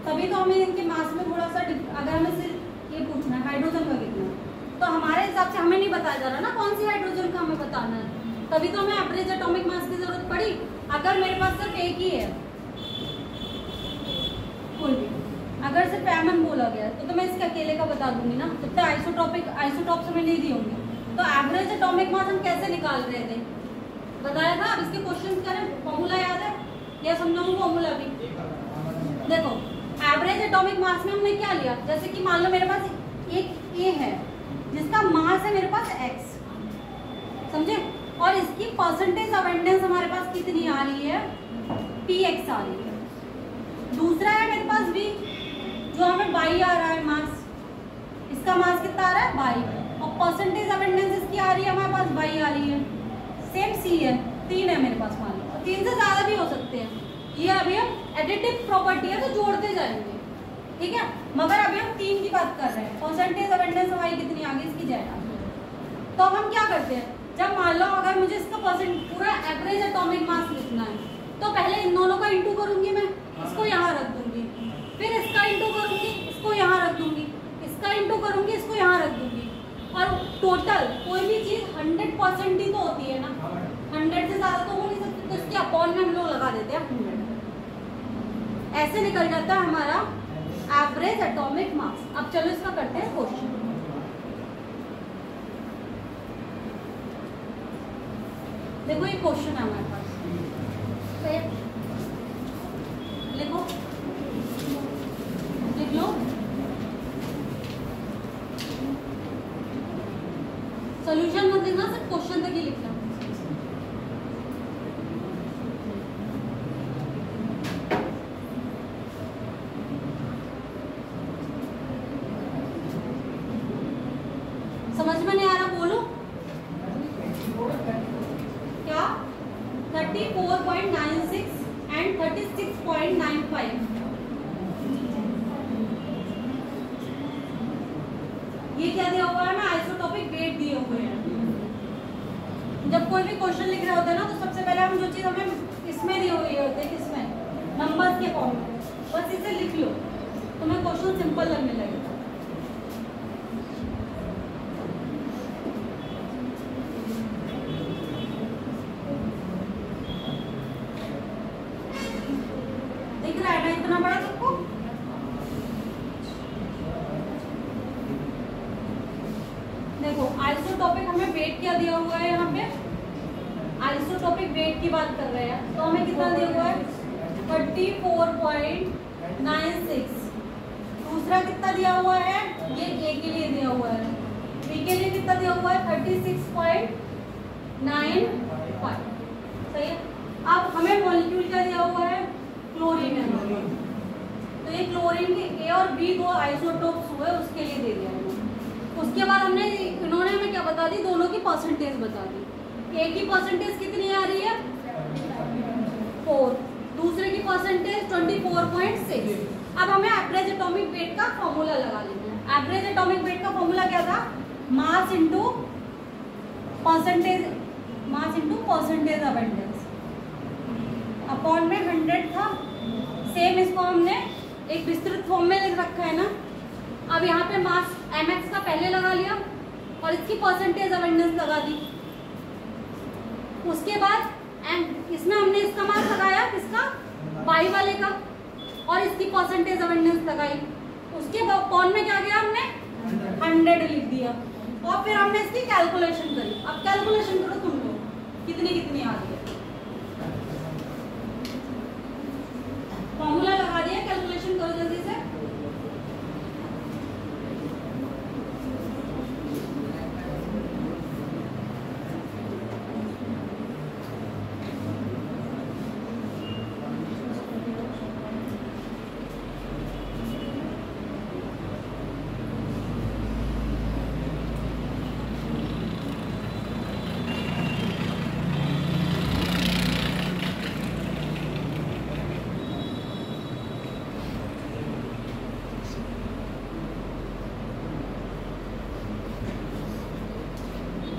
[SPEAKER 1] तभी तो हमें इनके मास में थोड़ा सा, अगर हमें सिर्फ ये पूछना है हाइड्रोजन का कितना, तो हमारे हिसाब से हमें नहीं बताया जा रहा ना कौन सी हाइड्रोजन का हमें बताना है, तभी तो हमें एवरेज एटॉमिक मास की जरूरत पड़ी। अगर मेरे पास सिर्फ एक ही है, कोई भी, अगर सिर्फ एमन बोला गया तो मैं इसके अकेले का बता दूंगी ना, जब तक आइसोटॉप्स हमें नहीं दी होंगे। तो एवरेज एटॉमिक मास हम कैसे निकाल रहे थे? बताया था। अब इसके क्वेश्चन करें, फॉर्मूला याद है या समझाऊं फॉर्मूला भी? देखो, एवरेज एटॉमिक मास में हमने क्या लिया, जैसे कि मान लो मेरे पास एक ए है जिसका मास है मेरे पास x, समझे, और इसकी परसेंटेज अबंडेंस हमारे पास कितनी आ रही है? px आ रही है। दूसरा है मेरे पास b, जो हमें y आ रहा है मास, इसका मास कितना आ रहा है 22 और परसेंटेज अबेंडेंस इसकी आ रही है हमारे पास 22 आ रही है। सेम सी है, 3 है मेरे पास मान लो, 3 से ज़्यादा भी हो सकते हैं। ये अभी हम एडिटिव प्रॉपर्टी है तो जोड़ते जाएंगे, ठीक है। मगर अभी हम 3 की बात कर रहे हैं। परसेंटेज अबेंडेंस हमारी कितनी आगे इसकी जाएगा। तो अब हम क्या करते हैं, जब मान लो अगर मुझे इसका पूरा एवरेज एटॉमिक मास लिखना है तो पहले इन दोनों का इंटू करूंगी मैं, इसको यहाँ रख दूंगी, फिर इसका इंटू करूंगी, इसको यहाँ रख दूंगी, इसका इंटू करूंगी, इसको यहाँ रख दूंगी। और टोटल कोई भी चीज 100% ही तो होती है ना, 100 से ज्यादा तो हो नहीं सकती, तो इसके अपॉन में हम लोग लगा देते हैं 100। ऐसे निकल जाता है हमारा एवरेज एटॉमिक मास। अब चलो इसका करते हैं क्वेश्चन। देखो ये क्वेश्चन है हमारे पास, लिखो, लिख लो। सॉल्यूशन मत लिखना, सिर्फ क्वेश्चन तक ही लिखना। समझ में नहीं आ रहा बोलो क्या। 34.96 एंड 36.95 ये क्या दिया हुआ है, मैं आइसोटोपिक वेट दिए हुए हैं। जब कोई भी क्वेश्चन लिख रहे होते हैं ना तो सबसे पहले हम जो चीज हमें इसमें दी हुई होती है, किसमें, नंबर्स के फॉर्म में, बस इसे लिख लो तो मैं क्वेश्चन सिंपल लगने लगेगा। दिख रहा है ना इतना बड़ा सबको। देखो आइसोटोपिक हमें वेट क्या दिया हुआ है, यहाँ पे आइसोटोपिक वेट की बात कर रहे हैं तो हमें कितना दिया हुआ है 34.96। दूसरा कितना दिया हुआ है, ये ए के लिए दिया हुआ है, बी के लिए कितना दिया हुआ है 36.95। सही है। अब हमें मॉलिक्यूल क्या दिया हुआ है, क्लोरीन है, तो ये क्लोरीन के ए और बी दो आइसोटोप्स हुए, उसके लिए दे दिया। उसके बाद इन्होंने हमें क्या बता दी, दोनों की परसेंटेज बता दी। ए की परसेंटेज कितनी आ रही है 4, दूसरे की परसेंटेज 24.6। अब हमें एवरेज एटॉमिक वेट का फॉर्मूला लगा लेते हैं। एवरेज एटॉमिक वेट का फॉर्मूला क्या था, mass into percentage, mass into percentage abundance upon में 100 था। सेम इसको हमने एक विस्तृत फॉर्म में लिख रखा है ना। अब यहाँ पे मास mx का पहले लगा लिया और इसकी परसेंटेज अबेंडेंस लगा दी। उसके बाद इसमें हमने इसका मास लगाया, किसका, y वाले का, और इसकी परसेंटेज अबेंडेंस लगाई। उसके अपॉन में क्या किया हमने 100 लिख दिया और फिर हमने इसकी कैलकुलेशन करी। अब कैलकुलेशन करो तुम लोग, कितनी कितनी आ रही है। फॉर्मूला लगा दिया, कैलकुलेशन करो जल्दी से।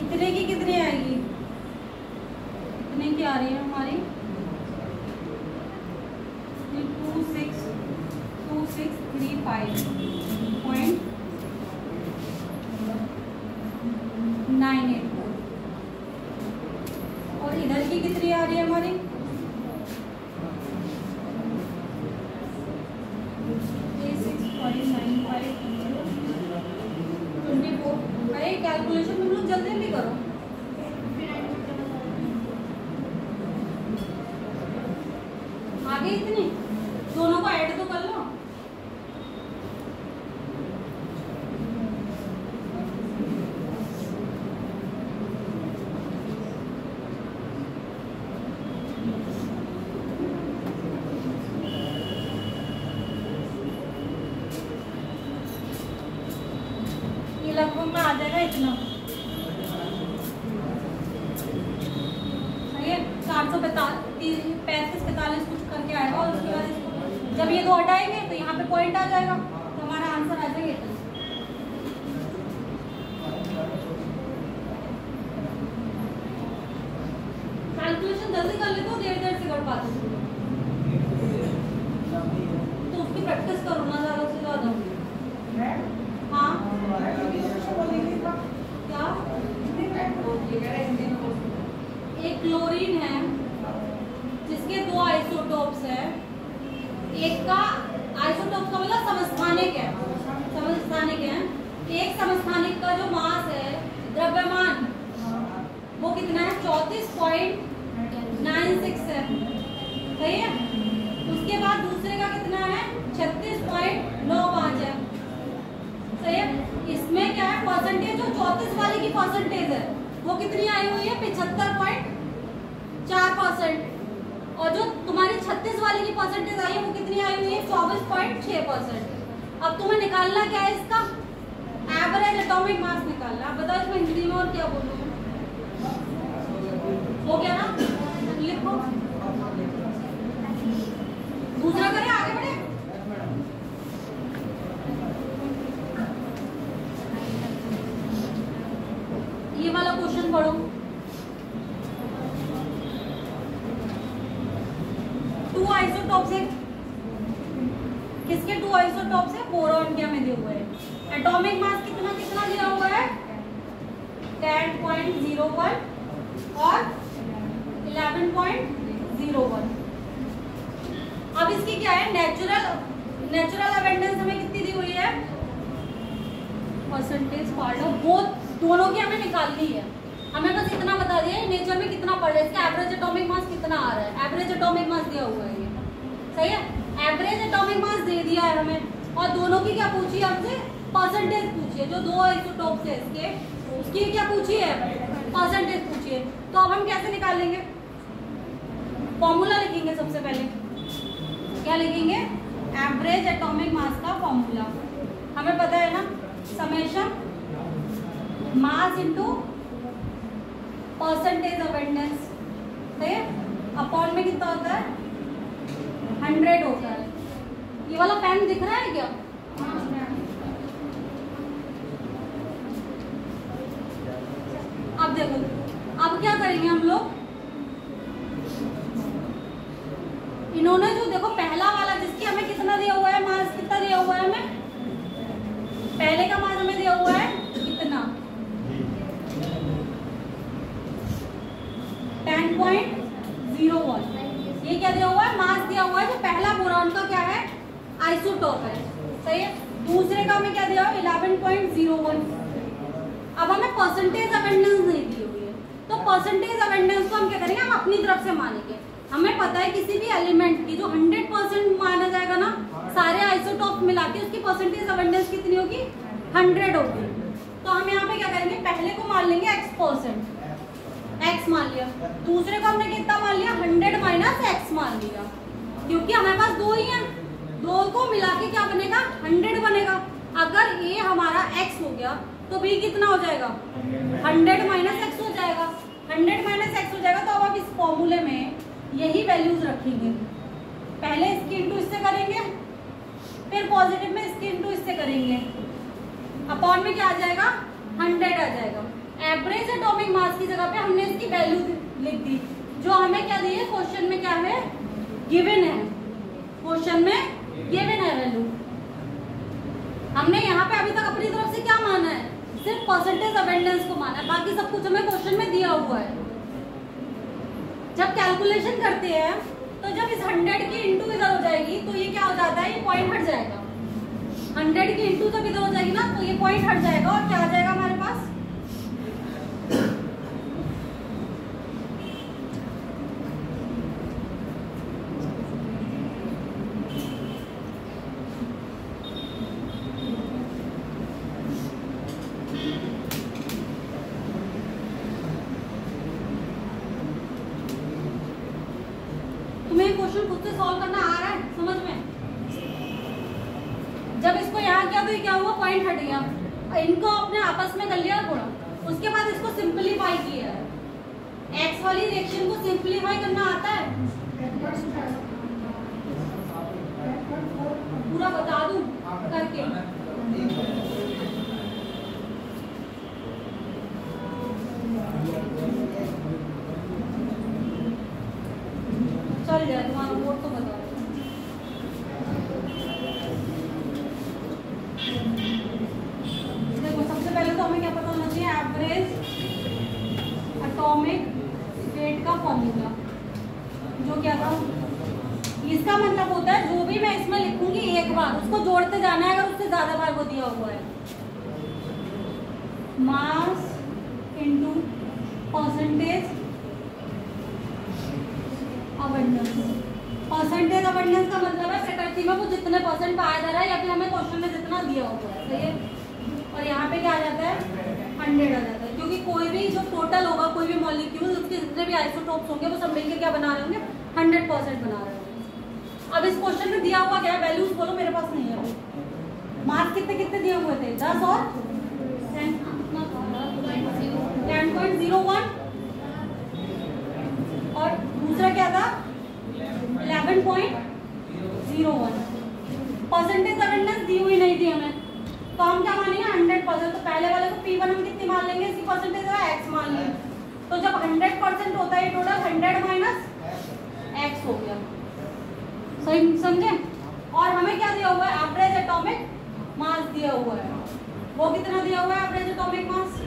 [SPEAKER 1] कितने की कितनी आएगी, कितने की आ रही है हमारी 2635.984 और इधर की कितनी आ रही है हमारी 24। अरे कैलकुलेशन तुम लोग जल्दी भी करो। आगे इतनी, दोनों को ऐड तो कर लो। लगभग में आ जाएगा इतना, सही है। 435 कुछ करके आएगा और उसके बाद जब ये दो हटाएंगे तो यहाँ पे पॉइंट आ जाएगा, तो हमारा आंसर आ जाएगा इतना। कैलकुलेशन जल्दी कर लेते हो, देर देर से कर पाते हो, तो उसकी प्रैक्टिस करो ना ज़्यादा से ज़्यादा। हाँ क्या, एक क्लोरीन है जिसके दो आइसोटोप्स है, एक का आइसोटोप का मतलब समस्थानिक है, समस्थानिक है। एक समस्थानिक का जो मास है, द्रव्यमान, वो कितना है 34.96 है, सही है। उसके बाद दूसरे का कितना है 36.95 है, सही है। इसमें क्या है परसेंटेज, जो 34 वाले की परसेंटेज है वो कितनी आई हुई है 75.4%, और जो तुम्हारी 36 वाले की परसेंटेज आई है वो कितनी आई हुई है 24.6%। अब तुम्हें निकालना क्या है, इसका एवरेज एटॉमिक मास निकालना। आप बताओ इसमें हिंदी में और क्या बोलूँ, हो गया ना, लिखो। दूसरा करें, आगे बढ़े। ये वाला क्वेश्चन पढ़ो। टू आइसोटॉप्स है, किसके टू आइसोटॉप्स है, बोरॉन के हमें दिए हुए हैं। एटॉमिक मास कितना कितना दिया हुआ है 10.01 और 11.01। अब इसकी क्या है नेचुरल अबेंडेंस हमें कितनी दी हुई है, परसेंटेज पार्ट ऑफ बोथ, दोनों की हमें निकालनी है। हमें बस इतना बता दिया है नेचर में कितना पड़ रहा है, इसका एवरेज एटॉमिक मास कितना आ रहा है, एवरेज एटॉमिक मास दिया हुआ है ये, सही है। एवरेज एटॉमिक मास दे दिया है हमें, और दोनों की क्या पूछी है हमसे, परसेंटेज पूछी है। जो दो आइसोटोप्स है इसके, उसकी क्या पूछी है, परसेंटेज पूछी है। तो अब हम कैसे निकालेंगे, फॉर्मूला लिखेंगे। सबसे पहले क्या लिखेंगे, एवरेज एटॉमिक मास का फॉर्मूला हमें पता है ना, summation mass into percentage abundance, सही है। अपॉन में कितना होता है 100 होता है। ये वाला पेन दिख रहा है क्या, अब देखो, अब क्या करेंगे हम लोग, इन्होंने जो देखो पहला वाला जिसकी हमें कितना दिया हुआ है मास, कितना दिया हुआ है हमें, पहले का मास हमें दिया हुआ है कितना 10.01। ये क्या दिया हुआ है, मास दिया हुआ है। जो पहला बोरॉन का क्या है, आइसोटोप है, सही है। दूसरे का हमें क्या दिया हुआ है 11.01। अब हमें परसेंटेज अबेंडेंस नहीं दी हुई है, तो परसेंटेज अबेंडेंस को हम क्या करेंगे, हम अपनी तरफ से मानेंगे। हमें पता है किसी भी एलिमेंट की जो 100% माना जाएगा ना, सारे आइसोटोप मिला के उसकी परसेंटेज अबेंडेंस कितनी होगी 100 होगी। तो हम यहाँ पे क्या करेंगे, पहले को मान लेंगे x%, x मान लिया। दूसरे को हमने कितना मान लिया 100 माइनस x मान लिया, क्योंकि हमारे पास दो ही हैं, दो को मिला के क्या बनेगा 100 बनेगा। अगर a हमारा x हो गया तो b कितना हो जाएगा 100 माइनस x हो जाएगा, 100 माइनस x हो जाएगा। तो अब आप इस फॉर्मूले में यही वैल्यूज रखेंगे, पहले इसकी इंटू इससे करेंगे, फिर पॉजिटिव में इसकी इंटू इससे करेंगे, अपॉन में क्या आ जाएगा 100 आ जाएगा। एवरेज एटॉमिक मास की जगह पे हमने इसकी वैल्यू लिख दी, जो हमें क्या दी है क्वेश्चन में, क्या है गिवन है, क्वेश्चन में गिवन है वैल्यू। हमने यहाँ पे अभी तक अपनी तरफ से क्या माना है, सिर्फ परसेंटेज अबेंडेंस को माना है, बाकी सब कुछ हमें क्वेश्चन में दिया हुआ है। जब कैलकुलेशन करते हैं तो जब इस 100 की इंटू इधर हो जाएगी तो ये क्या हो जाता है, ये पॉइंट हट जाएगा। 100 की इंटू जब इधर हो जाएगी ना तो ये पॉइंट हट जाएगा, और क्या आ जाएगा हमारे पास क्वेश्चन खुद से सॉल्व करना आ रहा है समझ में। जब इसको यहाँ किया तो ये क्या हुआ, पॉइंट हट गया। इनको अपने आपस में कर लिया गुणा, उसके बाद इसको सिंपलीफाई किया है। एक्स वाली रिएक्शन को सिंपलीफाई करना आता है? पूरा बता दूं करके? चल जाए तुम्हारा वोट तो बता दो। देखो सबसे पहले तो हमें क्या पता होना चाहिए, एवरेज एटॉमिक वेट का फॉर्मूला, जो क्या था, इसका मतलब होता है जो भी मैं इसमें लिखूंगी एक बार उसको जोड़ते जाना है, अगर उससे ज्यादा बार वो दिया हुआ है। Mass into percentage abundance. Percentage abundance का मतलब है प्रकृति में वो जितने परसेंट पाया जा रहा है या फिर हमें क्वेश्चन में जितना दिया हुआ है, सही है। और यहाँ पे क्या आ जाता है, 100 आ जाता है, क्योंकि कोई भी जो टोटल होगा, कोई भी मॉलिक्यूल, उसके जितने भी आइसोटोप्स होंगे वो सब मिलकर क्या बना रहे होंगे, 100% बना रहे होंगे। अब इस क्वेश्चन में दिया हुआ क्या है, वैल्यूज बोलो, मेरे पास नहीं है। मार्क्स कितने कितने दिए हुए थे, 10 और 10.01, और दूसरा क्या था 11.01। परसेंटेज अटेंडेंस दी हुई नहीं थी हमें, तो हम क्या मानेंगे 100%। तो पहले वाले को P1 हम कितनी मान लेंगे, इसकी परसेंटेज है x मान लेंगे। तो जब 100% होता है टोटल 100 माइनस x हो गया, सही समझे। और हमें क्या दिया हुआ है, एवरेज एटॉमिक मास दिया हुआ है। वो कितना दिया हुआ है एवरेज एटॉमिक मास,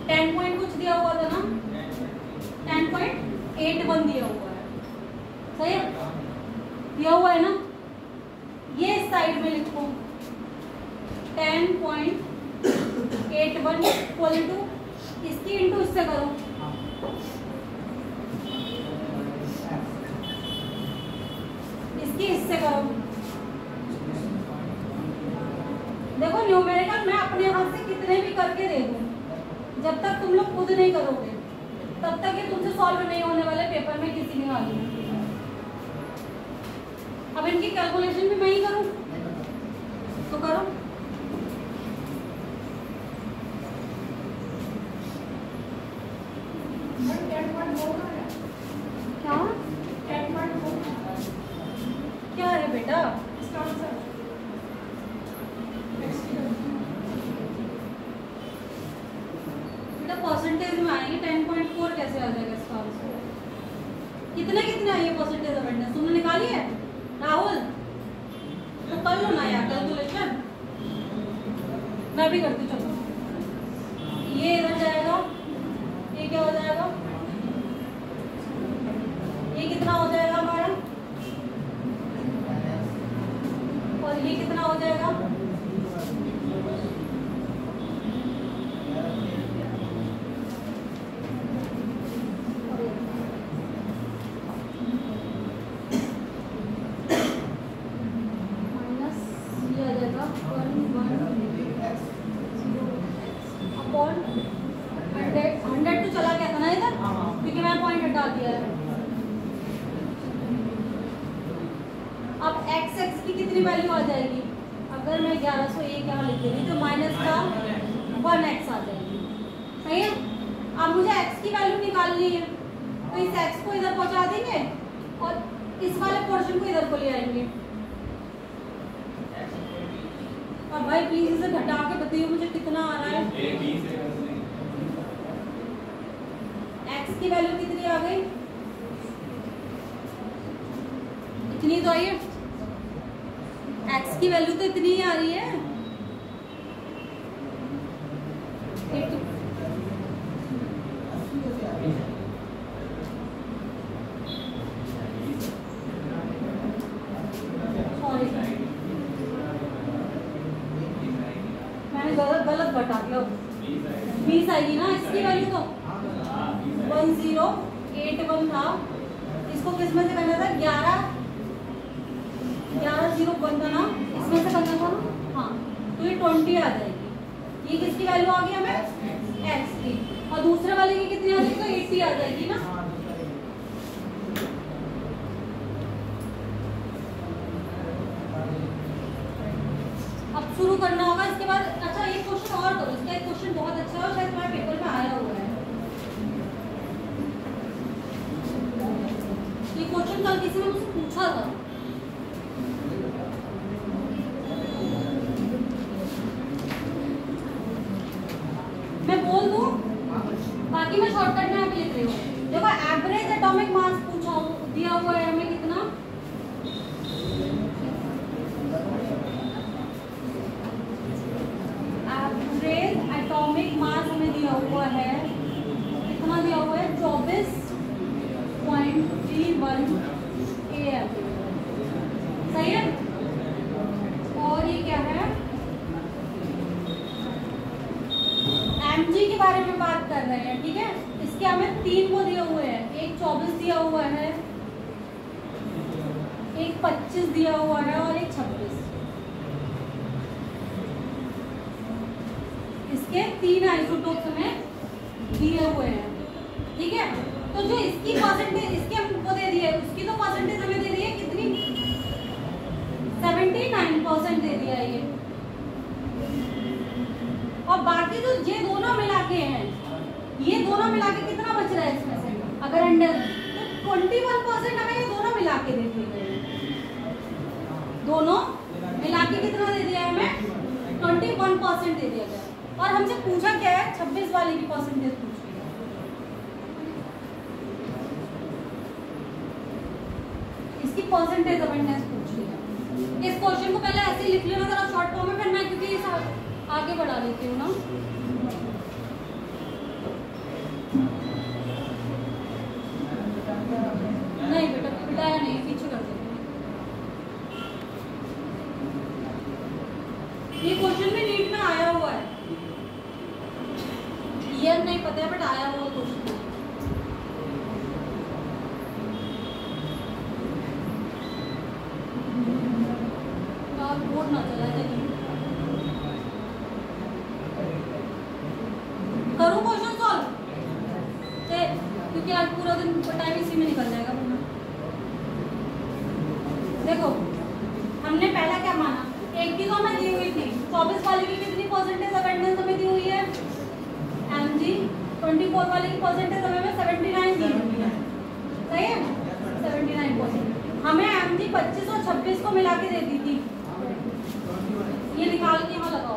[SPEAKER 1] 10 पॉइंट कुछ दिया हुआ था ना, 10.81 दिया हुआ है, सही है, दिया हुआ है ना। ये इस साइड में लिखो 10.81 इक्वल टू, इसकी इंटू इससे करो, इसकी इससे करो। देखो न्यूमेरिकल मैं अपने हाथ से कितने भी करके दे दूं, जब तक तुम लोग खुद नहीं करोगे तब तक ये तुमसे सॉल्व नहीं होने वाले पेपर में किसी भी हाल में। अब इनकी कैलकुलेशन भी मैं ही करूं तो करो। क्या है बेटा इसका आंसर, बेटा परसेंटेज में आएंगे 10.4 कैसे आ जाएगा इसका आंसर। कितने कितने आइए परसेंटेज अवेयरनेस तुमने निकाली है राहुल, तो कर लो ना यार कैलकुलेशन, मैं भी करती हूँ। चलो ये इधर जाएगा, ये क्या हो जाएगा, ये कितना हो जाएगा हमारा, और ये कितना हो जाएगा, माइनस ये आ जाएगा 100 तो चला गया था ना इधर, क्योंकि मैं पॉइंट हटा दिया है। अब x की कितनी वैल्यू आ जाएगी, अगर मैं 1101 यहाँ लिख देती तो माइनस का 1x आ जाएगी, सही है। अब मुझे x की वैल्यू निकालनी है, तो इस x को इधर पहुंचा देंगे और इस वाले पोर्शन को इधर को ले आएंगे। अब भाई प्लीज इसे घटा के बताइए मुझे कितना आ रहा है। x की वैल्यू कितनी आ गई, इतनी तो आई है, x की वैल्यू तो इतनी ही आ रही है। सॉरी मैंने गलत बता दिया, 20 आएगी ना इसकी वैल्यू, तो 1081 था, इसको किस में से करना था, 1101 था ना, इसमें से करना था ना, हाँ, तो ये 20 आ जाएगी। ये किसकी वैल्यू आ गई हमें, x की, और दूसरे वाले की कितनी आ जाएगी, तो 80 आ जाएगी ना। अब शुरू करना होगा। इसके बाद अच्छा एक क्वेश्चन और करो, इसका एक क्वेश्चन बहुत अच्छा है, शायद तुम्हारे पेपर में आया हुआ है। ये क्वेश्चन कल किसी ने मुझसे पूछा था। मैं बोल दूं, बाकी मैं शॉर्टकट में अभी लिख रही हूँ। देखो एवरेज एटॉमिक मास पूछा दिया हुआ है हमें कितना, एवरेज एटॉमिक मास हमें दिया हुआ है, कितना दिया हुआ है 24.31 AM, सही है। और ये क्या है, mg के बारे में बात कर रहे हैं, ठीक है। इसके हमें 3 वो दिए हुए हैं, एक 24 दिया हुआ है, एक 25 दिया हुआ है और एक 26। इसके 3 आइसोटोप्स हमें दिए हुए हैं, ठीक है। तो जो इसकी परसेंटेज इसके हमको दे दी है, उसकी तो परसेंटेज हमें दे दी है कितनी, 79% दे दिया है ये। और बाकी जो ये दोनों मिला के हैं, ये दोनों मिला के कितना बच रहा है इसमें से, अगर अंडर तो 21% हमें ये दोनों मिला के दे दिए गए, दोनों मिला के कितना दे दिया है हमें, 21% दे दिया गया। और हमसे पूछा क्या है, 26 वाले की परसेंटेज पूछी है। इसकी परसेंटेज अवेयरनेस पूछी है। इस क्वेश्चन को पहले ऐसे लिख लेना जरा शॉर्ट फॉर्म में, फिर मैं क्योंकि इस आगे बढ़ा लेती हूँ ना। नहीं बेटा पिटाया नहीं, पीछे कर देते। ये क्वेश्चन भी नीट में आया हुआ है, ईयर नहीं पता है बट आया हुआ क्वेश्चन। बोर्ड ना चला जाए, करूँ क्वेश्चन सॉल्व, क्योंकि आज पूरा दिन टाइम इसी में निकल जाएगा। देखो हमने पहला क्या माना, एक की तो हमें दी हुई थी, 24 वाले की कितनी परसेंटेज अटेंडेंस हमें दी हुई है mg, 24 वाले की परसेंटेज हमें 79 दी हुई है, सही है 79%। हमें mg 25 और 26 को मिला के दे दी थी, ये निकाल के यहाँ लगाओ।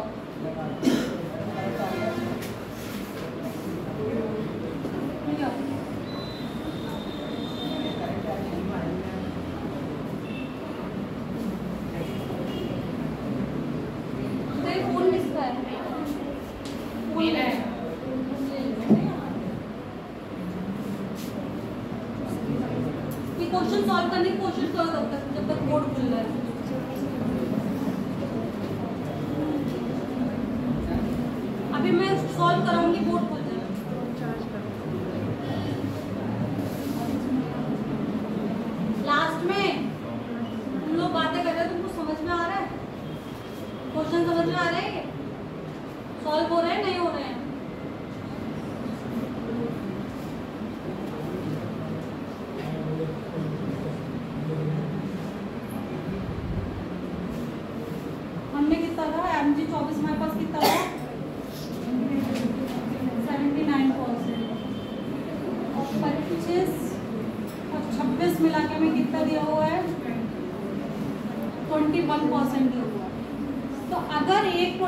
[SPEAKER 1] क्वेश्चन सॉल्व करने की कोशिश करो तब तक, जब तक बोर्ड खुल रहा है। अभी मैं सॉल्व कराऊंगी, बोर्ड खुल जाए। लास्ट में तुम लोग बातें कर रहे हो, तुमको समझ में आ रहा है, क्वेश्चन समझ में आ रहे हैं, सॉल्व हो रहे हैं नहीं हो रहे हैं। mg 24 हमारे पास कितना है 79%, और 25 और 26 मिला के हमें कितना दिया हुआ है 21% दिया हुआ है। तो अगर एक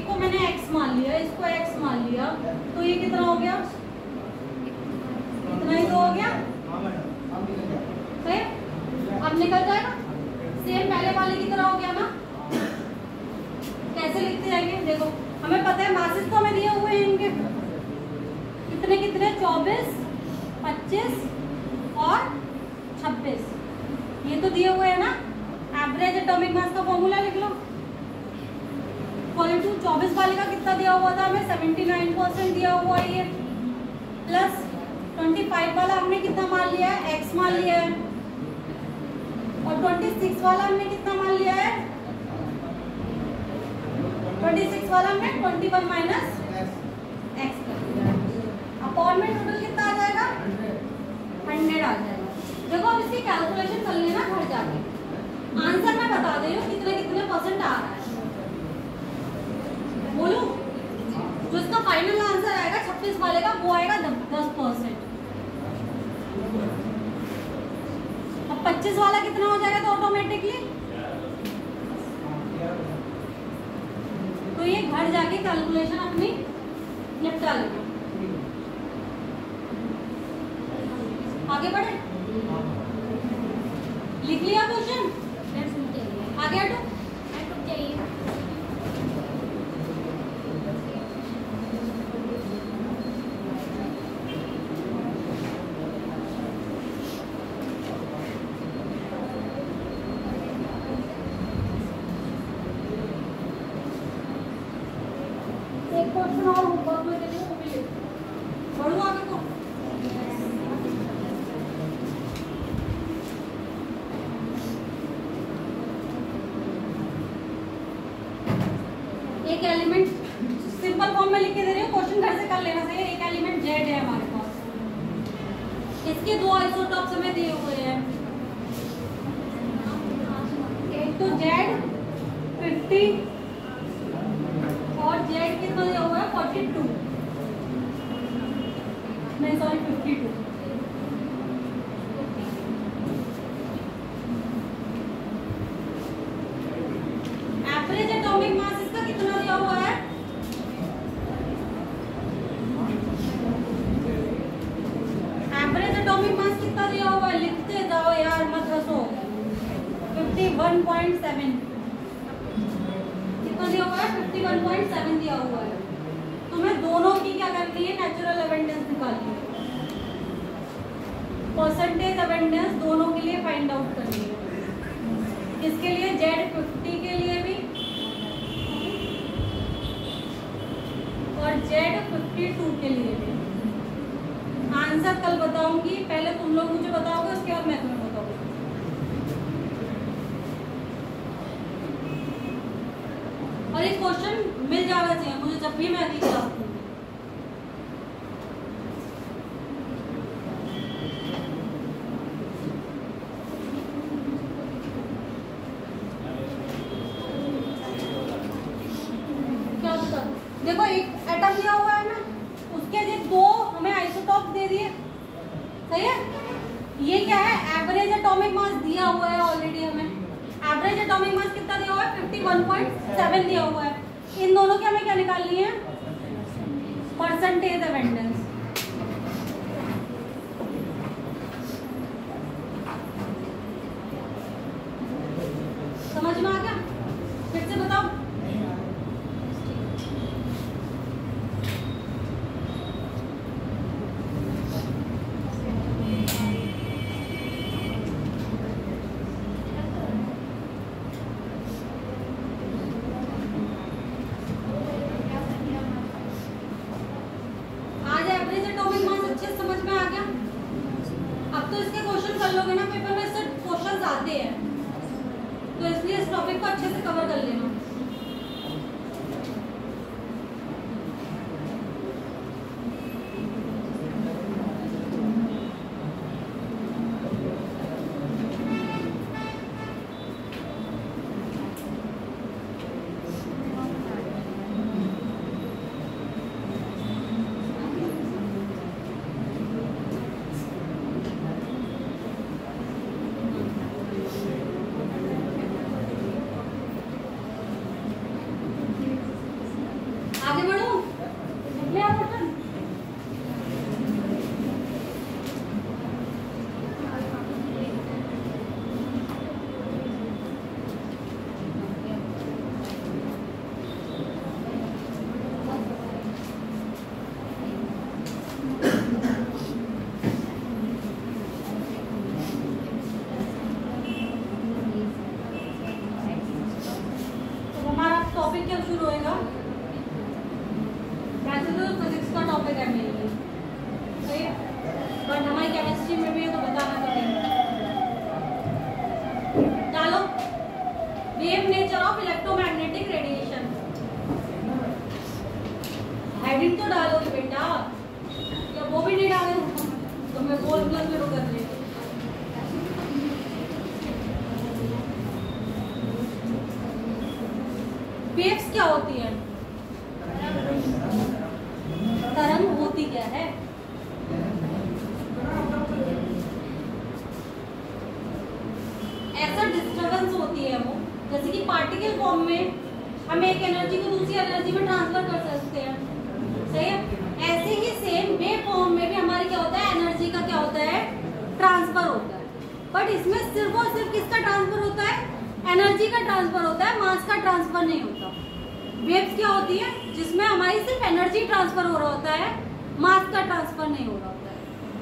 [SPEAKER 1] को मैंने x मान लिया, इसको x मान लिया, तो ये कितना हो गया, इतना ही तो हो गया, सही। अब निकल जाएगा, सेम पहले वाले की तरह हो गया ना। कैसे लिखते जाएंगे, देखो हमें पता है मासेस तो हमें दिए हुए हैं इनके, कितने कितने 24, 25 और 26, ये तो दिए हुए हैं ना। एवरेज एटॉमिक मास का फॉर्मूला लिख लो, इक्वल टू 24 वाले का कितना दिया हुआ था हमें 79% दिया हुआ है ये, प्लस 25 वाला हमने कितना मान लिया है, x मान लिया है, और 26 वाला हमने कितना मान लिया है, 26 वाला हमने 21 माइनस x कर दिया। अपॉन में टोटल कितना आ जाएगा 100 आ जाएगा। देखो अब इसकी कैलकुलेशन कर लेना घर जाके, आंसर मैं बता दे रही हूँ कितने कितने परसेंट आ रहा है। 25 वाले का वो आएगा 10%। अब 25 वाला कितना हो जाएगा तो ऑटोमेटिकली तो ये घर जाके कैलकुलेशन अपनी निपटा लेगा। आगे बढ़े, लिख लिया क्वेश्चन, आगे हटो। एक क्वेश्चन और होमवर्क में दे वो भी लिख बढ़ो आगे को। एक एलिमेंट सिंपल फॉर्म में लिख के दे रही हूँ, क्वेश्चन घर से कर लेना चाहिए। एक एलिमेंट जेड है हमारे पास, इसके दो आइसोटॉप्स हमें दिए हुए हैं। एक तो जेड 50 और जेड कितना दिया हुआ है 42, नहीं सॉरी 52। एवरेज एटॉमिक मास इसका कितना दिया हुआ है, एवरेज एटॉमिक मास कितना दिया हुआ है, लिखते जाओ यार मत हंसो। 51.7 कितना दिया हुआ है, 51.7 दिया हुआ है। तुम्हें दोनों की क्या करनी है, नेचुरल अबेंडेंस निकालनी है, परसेंटेज अबेंडेंस दोनों के लिए फाइंड आउट करनी है। इसके लिए जेड 50 के लिए भी और जेड 52 के लिए भी। आंसर कल बताऊंगी, पहले तुम लोग मुझे बताओगे, उसके बाद मैं तुम्हें बताऊंगी। और एक क्वेश्चन मिल जाना चाहिए मुझे जब भी मैं अगली क्लास दूंगी। क्या बता, देखो एक एटम दिया हुआ है ना, उसके जो दो हमें आइसोटॉप दे दिए, सही है। ये क्या है, एवरेज एटॉमिक मास दिया हुआ है ऑलरेडी हमें। एवरेज एटॉमिक मास कितना दिया हुआ है, 51.7 दिया हुआ है। इन दोनों की हमें क्या निकालनी है, परसेंटेज अबेंडेंस। समझ में आ गया, फिर से बताओ। कर लोगे ना पेपर में, इससे क्वेश्चंस आते हैं, तो इसलिए इस टॉपिक को अच्छे से कवर कर लेना। आगे बढ़ो, ले आओ बटन। तो हमारा टॉपिक क्या शुरू होएगा, वैसे तो फिजिक्स का टॉपिक है मेरे लिए, सही है, बट हमारी केमिस्ट्री में भी है तो बताना पड़ेगा। डालो, wave nature of electromagnetic radiation. Heading तो डालोगे बेटा, या वो भी नहीं डाले तो मैं बोल प्लस में कर रही हूँ। वेव्स क्या होती है, तरंग होती क्या है। ऐसा डिस्टर्बेंस होती है वो, जैसे कि पार्टिकल फॉर्म में हम एक एनर्जी को दूसरी एनर्जी में ट्रांसफर कर सकते हैं, सही है। ऐसे ही सेम वेव फॉर्म में भी हमारे क्या होता है, एनर्जी का क्या होता है, ट्रांसफर होता है। बट इसमें सिर्फ और सिर्फ किसका ट्रांसफर होता है, एनर्जी का ट्रांसफर होता है, मास का ट्रांसफर नहीं होता। वेव्स क्या होती है, जिसमें हमारी सिर्फ एनर्जी ट्रांसफर हो रहा होता है, मास का ट्रांसफर नहीं हो रहा होता है,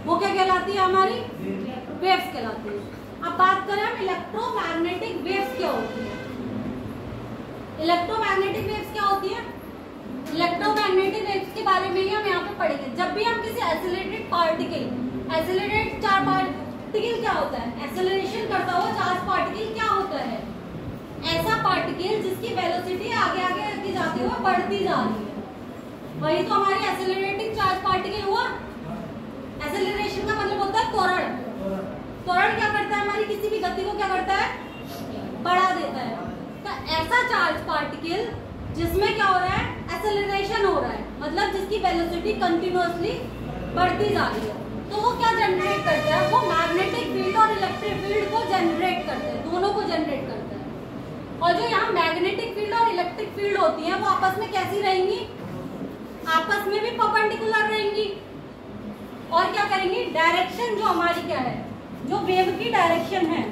[SPEAKER 1] वो क्या कहलाती है, हमारी वेव्स कहलाती है। अब बात करें हम इलेक्ट्रोमैग्नेटिक वेव्स क्या होती है। इलेक्ट्रोमैग्नेटिक वेव्स क्या होती है, इलेक्ट्रोमैग्नेटिक वेव्स के बारे में ही हम यहाँ पे पढ़ेंगे। जब भी हम किसी acylated particle, acylated charge particle क्या होता है, एसिलरेशन करता हुआ चार्ज पार्टिकल क्या होता है, ऐसा पार्टिकल जिसकी वेलोसिटी आगे आगे जाते हुए बढ़ती जा रही है, वही तो हमारी एसिलरेटिंग चार्ज पार्टिकल हुआ। एसिलरेशन का मतलब होता है त्वरण। त्वरण क्या करता है, हमारी किसी भी गति को क्या करता है, बढ़ा देता है। तो ऐसा चार्ज पार्टिकल जिसमें क्या हो रहा है, एसिलरेशन हो रहा है, मतलब जिसकी वेलोसिटी कंटिन्यूअसली बढ़ती जा रही है, तो वो क्या जनरेट करता है, वो मैग्नेटिक फील्ड और इलेक्ट्रिक फील्ड को जनरेट करते हैं, दोनों को जनरेट करते हैं। और जो यहाँ मैग्नेटिक फील्ड और इलेक्ट्रिक फील्ड होती है वो आपस में कैसी रहेंगी, आपस में भी परपेंडिकुलर रहेंगी। और क्या करेंगी, डायरेक्शन जो हमारी क्या है, जो वेव की डायरेक्शन है,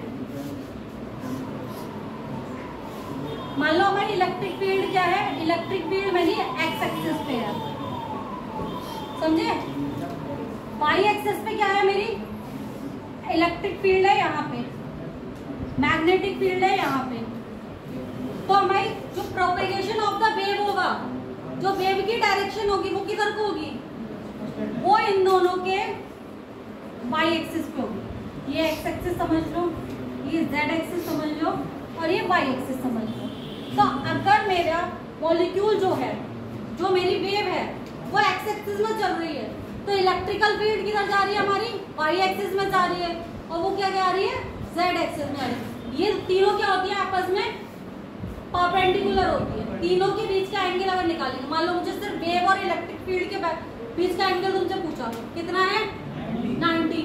[SPEAKER 1] मान लो हमारी इलेक्ट्रिक फील्ड क्या है, इलेक्ट्रिक फील्ड मेरी एक्स एक्सिस पे है, समझे। वाई एक्सिस पे क्या है, मेरी इलेक्ट्रिक फील्ड है यहाँ पे, मैग्नेटिक फील्ड है यहाँ पे। तो हमारी जो प्रोपेगेशन ऑफ द वेव होगा, जो वेव की डायरेक्शन होगी वो किधर को होगी, वो इन दोनों के वाई एक्सिस पे होगी। ये एक्स एक्सिस समझ लो, ये जेड एक्सिस समझ लो, और ये वाई एक्सिस समझ लो। तो अगर मेरा मॉलिक्यूल जो है, जो मेरी वेव है, वो एक्स एक्सिस में चल रही है, तो इलेक्ट्रिकल फील्ड किधर जा रही है, हमारी वाई एक्सिस में जा रही है, और वो क्या जा रही है, जेड एक्सिस में जा रही है। ये तीनों क्या होती है, आपस में परपेंडिकुलर होती है। तीनों के बीच का एंगल अगर निकालेंगे, मान लो मुझे सिर्फ वेव और इलेक्ट्रिक फील्ड के बीच का एंगल तुमसे पूछा, कितना है, 90।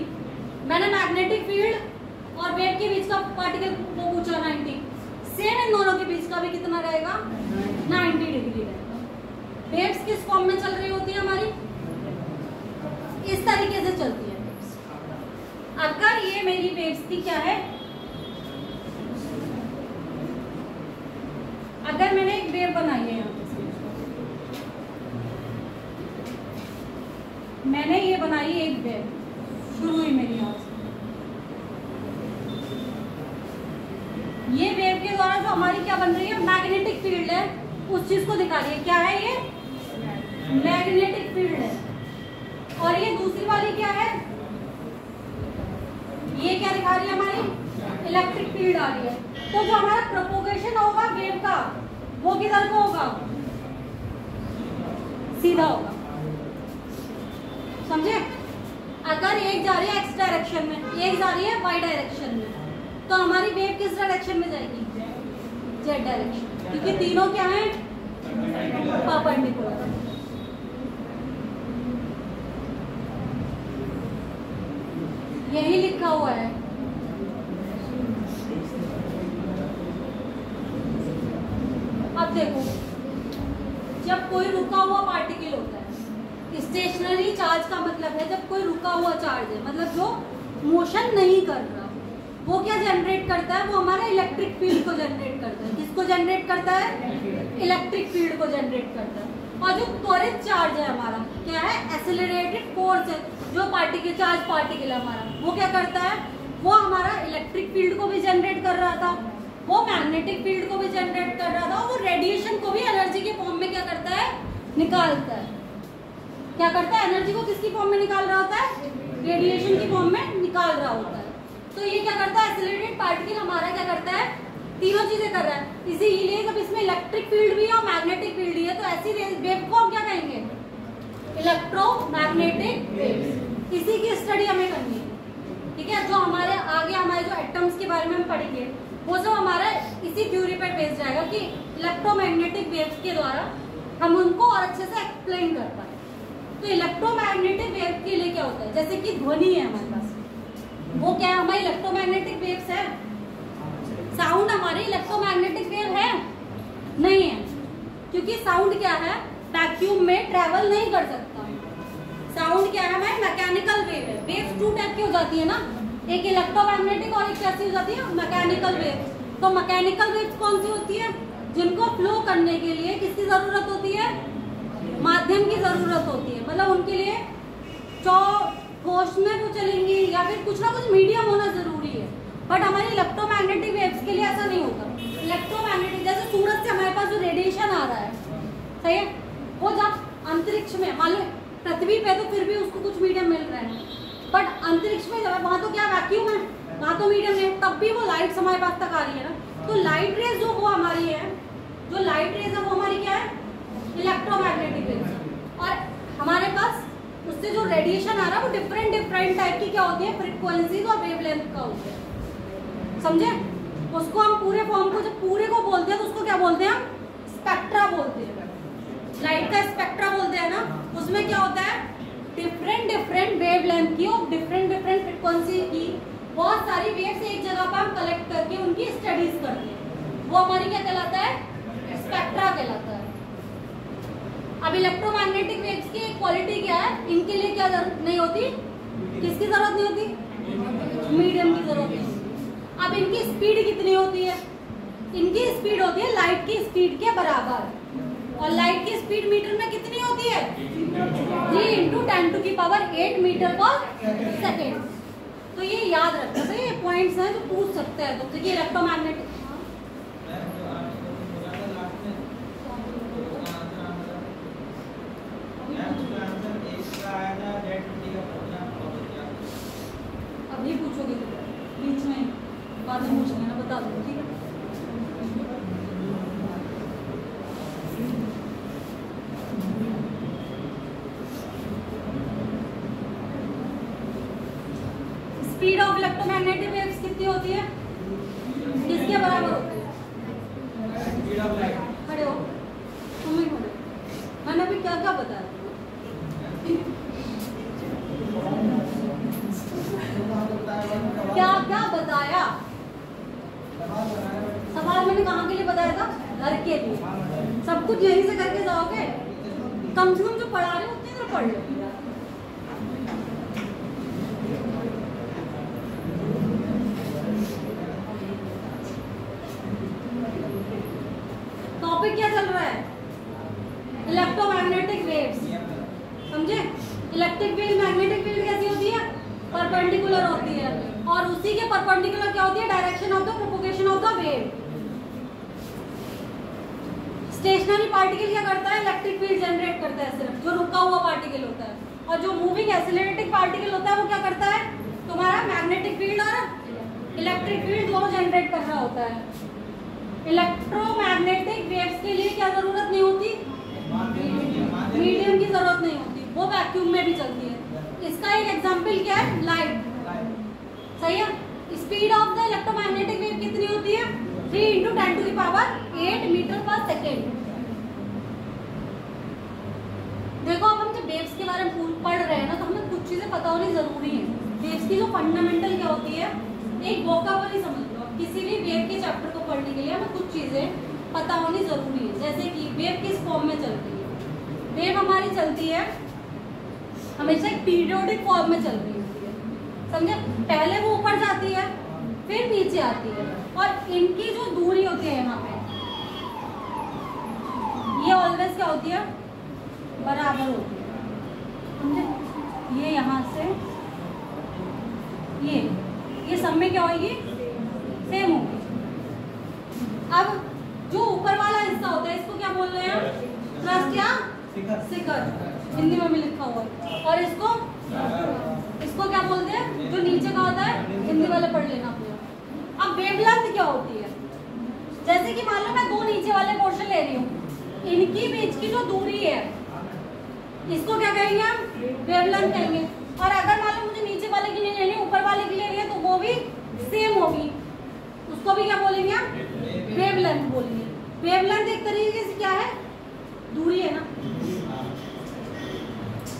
[SPEAKER 1] मैंने मैग्नेटिक फील्ड और वेव के बीच का पार्टिकल को पूछा 90, सेम इन दोनों के बीच का भी कितना रहेगा, 90 डिग्री रहेगा। वेव्स किस फॉर्म में चल रही होती है हमारी, इस तरीके से चलती है वेव्स। अगर ये मेरी वेव्स की क्या है, अगर मैंने एक वेव बनाई है यहाँ पे, मैंने ये बनाई एक वेव, शुरू हुई मेरी यहाँ से, ये वेव के द्वारा जो हमारी क्या बन रही है, मैग्नेटिक फील्ड है, उस चीज को दिखा रही है। क्या है ये, मैग्नेटिक फील्ड है। और ये दूसरी वाली क्या है, ये क्या दिखा रही है, हमारी इलेक्ट्रिक फील्ड आ रही है। तो जो हमारा प्रोपोगेशन होगा वेव का, वो किधर को होगा, सीधा होगा, समझे। अगर एक जा रही है एक्स डायरेक्शन में, एक जा रही है वाई डायरेक्शन में, तो हमारी वेव किस डायरेक्शन में जाएगी, जेड डायरेक्शन, क्योंकि तीनों क्या है, परपेंडिकुलर। यही लिखा हुआ है। अब देखो, जब कोई रुका हुआ पार्टिकल होता है, स्टेशनरी चार्ज का मतलब है जब कोई रुका हुआ चार्ज है, मतलब जो मोशन नहीं कर रहा, वो क्या जनरेट करता है, वो हमारा इलेक्ट्रिक फील्ड को जनरेट करता है। किसको जनरेट करता है, इलेक्ट्रिक फील्ड को जनरेट करता है। और जो त्वरित चार्ज है हमारा क्या है, एक्सेलरेटेड फोर्स है, जो पार्टिकल चार्ज पार्टिकल है हमारा, वो क्या करता है, वो हमारा इलेक्ट्रिक फील्ड को भी जनरेट कर रहा था, वो मैग्नेटिक फील्ड को भी जनरेट कर रहा था, और वो रेडिएशन को भी एनर्जी के फॉर्म में क्या करता है, निकालता है। क्या करता है, एनर्जी को किसकी फॉर्म में निकाल रहा होता है, रेडिएशन की फॉर्म में निकाल रहा होता है। तो ये क्या करता है, एक्सेलरेटेड पार्टिकल हमारा क्या करता है, तीनों चीजें कर रहा है। इसीलिए जब इसमें इलेक्ट्रिक फील्ड भी है और मैग्नेटिक फील्ड भी है, तो ऐसी वेव को हम क्या कहेंगे, इलेक्ट्रोमैग्नेटिक वेव्स। इसी की स्टडी हमें करनी है, ठीक है। जो हमारे आगे हमारे जो एटम्स के बारे में हम पढ़ेंगे, वो सब हमारा इसी थ्योरी पर बेस जाएगा कि इलेक्ट्रोमैग्नेटिक वेव्स के द्वारा हम उनको और अच्छे से एक्सप्लेन कर पाए। तो इलेक्ट्रोमैग्नेटिक वेव के लिए क्या होता है, जैसे कि ध्वनि है हमारे पास, वो क्या है, हमारी इलेक्ट्रोमैग्नेटिक वेव्स है। साउंड हमारी इलेक्ट्रोमैग्नेटिक वेव है नहीं है, क्योंकि साउंड क्या है, वैक्यूम में ट्रेवल नहीं कर सकता। साउंड क्या है, हमारी मैकेनिकल वेव है। वेव्स टू टाइप की हो जाती है ना, एक इलेक्ट्रोमैग्नेटिक और एक कैसी हो जाती है, मैकेनिकल वेव। तो मैकेनिकल वेव्स कौन सी होती है, जिनको फ्लो करने के लिए किसकी जरूरत होती है, माध्यम की जरूरत होती है। मतलब उनके लिए ठोस में वो चलेंगी या फिर कुछ ना कुछ मीडियम होना जरूरी है। बट हमारी इलेक्ट्रोमैग्नेटिक वेव्स के लिए ऐसा नहीं होता। इलेक्ट्रोमैग्नेटिक जैसे सूरज से हमारे पास जो रेडिएशन आ रहा है, सही है, वो जब अंतरिक्ष में, मान लो पृथ्वी पे तो फिर भी उसको कुछ मीडियम मिल रहा है, बट अंतरिक्ष में जब वहां तो क्या वैक्यूम है, वहां तो मीडियम है, तब भी वो लाइट हमारे पास तक आ रही है ना। तो लाइट रेज जो वो हमारी है, जो लाइट रेज है वो हमारी क्या है, इलेक्ट्रोमैग्नेटिक वेव्स। और हमारे पास उससे जो रेडिएशन आ रहा है वो डिफरेंट टाइप की क्या होती है, फ्रीक्वेंसीज और वेवलेंथ का होता है, समझे। उसको हम पूरे फॉर्म को, जब पूरे को बोलते हैं तो उसको क्या बोलते हैं, स्पेक्ट्रा बोलते हैं। लाइट का स्पेक्ट्रा बोलते हैं ना, उसमें क्या होता है, डिफरेंट वेवलेंथ की और डिफरेंट फ्रीक्वेंसी की बहुत सारी वेव्स एक जगह पर हम कलेक्ट करके उनकी स्टडीज करते हैं, वो हमारी क्या कहलाता है, स्पेक्ट्रा कहलाता है। अब इलेक्ट्रोमैग्नेटिक वेव्स की क्वालिटी क्या है, इनके लिए क्या जरूरत नहीं होती, किसकी जरूरत नहीं होती, मीडियम की जरूरत नहीं होती। अब इनकी स्पीड कितनी होती है, इनकी स्पीड होती है लाइट की स्पीड के बराबर, और लाइट की स्पीड मीटर में कितनी होती है, 3 × 10⁸ मीटर पर सेकेंड। तो ये याद रखना, तो ये पॉइंट्स हैं जो पूछ सकते हैं तुमसे कि इलेक्ट्रोमैग्नेटिक। अभी पूछोगे बीच में, बाद में पूछ लेना, बता दो, ठीक है। स्पीड ऑफ इलेक्ट्रोमैग्नेटिक वेव्स कितनी होती है, किसके बराबर होती है, स्पीड ऑफ लाइट। खड़े हो, तुम ही खड़े, मैंने अभी क्या क्या बताया, क्या क्या बताया, सवाल मैंने कहाँ के लिए बताया था, घर के लिए। सब कुछ यहीं से करके जाओगे, कम से कम जो पढ़ा रहे हो उतनी देर पढ़ लो। टॉपिक क्या चल रहा है, इलेक्ट्रोमैग्नेटिक वेव्स, समझे। इलेक्ट्रिक फील्ड, मैग्नेटिक फील्ड कैसी होती है, परपेंडिकुलर होती है, और उसी के परपेंडिकुलर क्या होती है, direction of the propagation of the wave. Stationary particle क्या करता है, इलेक्ट्रिक फील्ड जनरेट करता है, सिर्फ जो रुका हुआ पार्टिकल होता है। और जो मूविंग एक्सीलरेटिंग पार्टिकल होता है वो क्या करता है, तुम्हारा मैग्नेटिक फील्ड और इलेक्ट्रिक फील्ड दोनों जनरेट कर रहा होता है। इलेक्ट्रोमैग्नेटिक वेव्स के लिए क्या जरूरत नहीं होती, मीडियम की जरूरत नहीं होती, वो वैक्यूम में भी चलती है। इसका एक एग्जांपल क्या है, लाइट, सही है। Speed of the electromagnetic wave कितनी होती है, 3 × 10⁸ मीटर पर सेकेंड। देखो अब हम जब वेव्स के बारे में पढ़ रहे हैं ना, तो हमें कुछ चीजें पता होनी जरूरी है। वेव्स की जो फंडामेंटल क्या होती है, एक वोकैबुलरी समझ लो। किसी भी वेव के चैप्टर को पढ़ने के लिए हमें कुछ चीजें पता होनी जरूरी है। जैसे कि वेव किस फॉर्म में चलती है, वेव हमारी चलती है हमेशा एक पीरियोडिक फॉर्म में चल रही होती है, समझे। पहले वो ऊपर जाती है, फिर नीचे आती है, और इनकी जो दूरी होती है यहाँ पे, ये ऑलवेज क्या होती है, बराबर होती है, समझे। ये यहाँ से ये सब में क्या होगी, सेम होगी। अब जो ऊपर वाला हिस्सा होता है इसको क्या बोल रहे हैं, थ्रस्ट या शिखर, हिंदी में भी लिखा हुआ है। और इसको क्या बोलते हैं, जो नीचे का होता है, हिंदी वाले पढ़ लेना पूरा। अब वेवलेंथ क्या होती है, जैसे कि मान लो मैं दो नीचे वाले पोर्शन ले रही हूँ, इनकी बीच की जो दूरी है इसको क्या कहेंगे हम, वेवलेंथ कहेंगे। और अगर मान लो मुझे नीचे वाले की नहीं लेनी, ऊपर वाले की लेनी है, तो वो भी सेम होगी, उसको भी क्या बोलेंगे हम, वेवलेंथ बोलेंगे। वेवलेंथ एक तरीके से क्या है, दूरी है ना।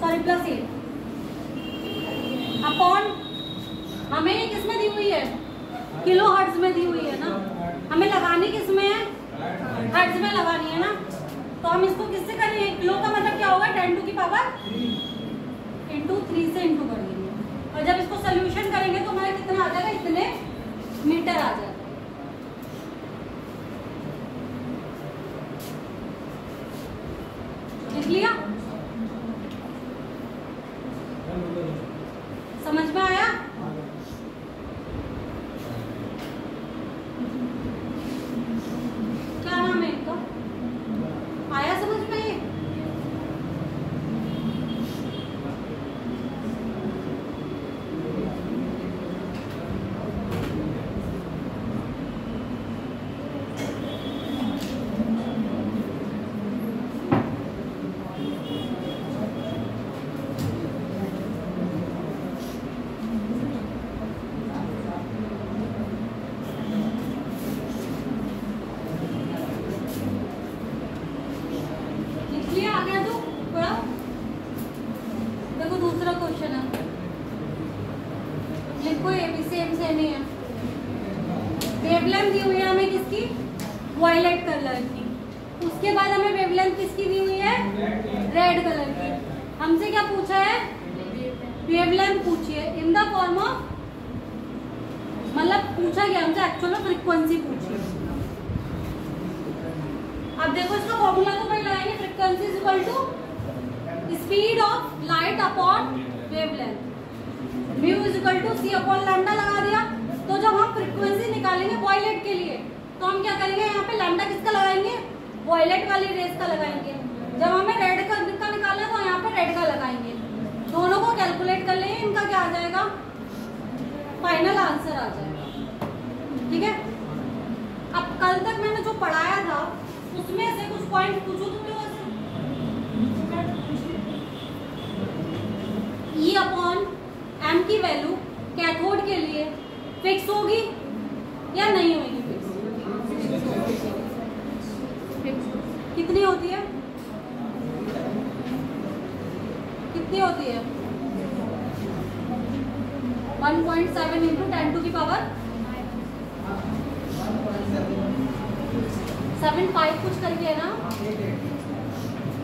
[SPEAKER 1] सॉरी +8 अपॉन, हमें ये किसमें दी हुई है, किलो हर्ट्ज में दी हुई है ना, हमें लगानी किसमें है, हर्ट्ज में लगानी है ना, तो हम इसको किससे करेंगे, किलो का मतलब क्या होगा 10 टू की पावर × 3 से इंटू कर देंगे, और जब इसको सोल्यूशन करेंगे तो हमारा कितना आ जाएगा, इतने मीटर आ जाएगा। लिख लिया, समझ में आया? क्या नाम है इनका, आया समझ में ये? वेवलेंथ दी हुई है हमें किसकी, वायलेट कलर की, उसके बाद हमें वेवलेंथ किसकी दी हुई है, रेड कलर की। हमसे क्या पूछा है, वेवलेंथ पूछी है इन द फॉर्म ऑफ, मतलब पूछा गया हमसे एक्चुअल फ्रीक्वेंसी पूछी है। अब देखो इसका फॉर्मूला तो पहले लगाएंगे, frequency is equal to speed of light upon wavelength, mu is equal to C upon lambda लगा दिया। तो जब हम फ्रीक्वेंसी निकालेंगे वॉयलेट के लिए तो हम क्या करेंगे, यहाँ पे लैम्डा किसका लगाएंगे, वॉयलेट वाली रेस का लगाएंगे। जब हमें रेड का निकालना है तो यहाँ पे रेड का लगाएंगे, दोनों को कैलकुलेट कर लेंगे, इनका क्या आ जाएगा, फाइनल आंसर आ जाएगा। ठीक है, अब कल तक मैंने जो पढ़ाया था उसमें से कुछ पॉइंट पूछो तुम लोगों से। E अपॉन एम की वैल्यू कैथोड के लिए फिक्स होगी या नहीं होगी, कितनी होती है, कितनी होती है, 1.7 इंटू 10 टू की पावर 7.5 कुछ करके है ना,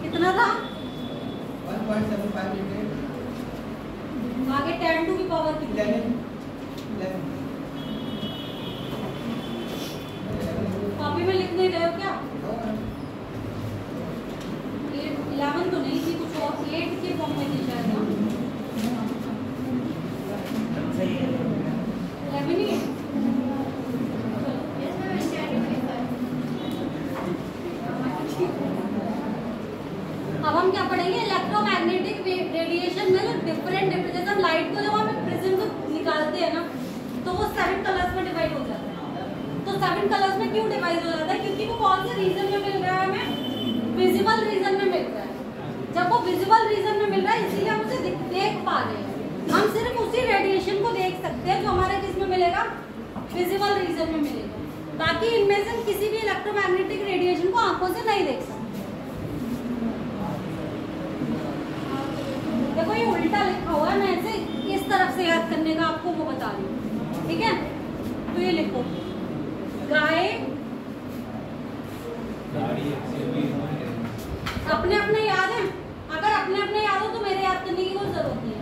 [SPEAKER 1] कितना था
[SPEAKER 2] 1.75
[SPEAKER 1] आगे 10 टू की पावर कितनी, कॉपी में लिख नहीं रहे हो क्या, 11 तो नहीं थी, कुछ और 8 के फॉर्म में थी शायद ना, 11 ही है। अब हम क्या पढ़ेंगे, इलेक्ट्रोमैग्नेटिक रेडिएशन में जो डिफरेंट जैसे हम लाइट को जब हम प्रिज्म को निकालते हैं ना तो वो 7 कलर्स में डिवाइड हो जाता है। तो 7 कलर्स में क्यों डिवाइड हो जाता है, क्योंकि वो कौन से रीजन में मिल रहा है, हमें विजिबल रीजन में मिल रहा है। जब वो विजिबल रीजन में मिल रहा है इसीलिए हम उसे देख पा रहे हैं, हम सिर्फ उसी रेडिएशन को देख सकते हैं जो हमारे किस में मिलेगा, विजिबल रीजन में मिलेगा। बाकी इनमें से किसी भी इलेक्ट्रोमैग्नेटिक रेडिएशन को आंखों से नहीं देख सकते। देखो ये उल्टा लिखा हुआ है, मैं ऐसे इस तरफ से याद करने का आपको वो बता रही हूँ। ठीक है, तो ये लिखो, गाय अपने अपने याद है, अगर अपने अपने याद हो तो मेरे याद करने की कोई जरूरत नहीं है,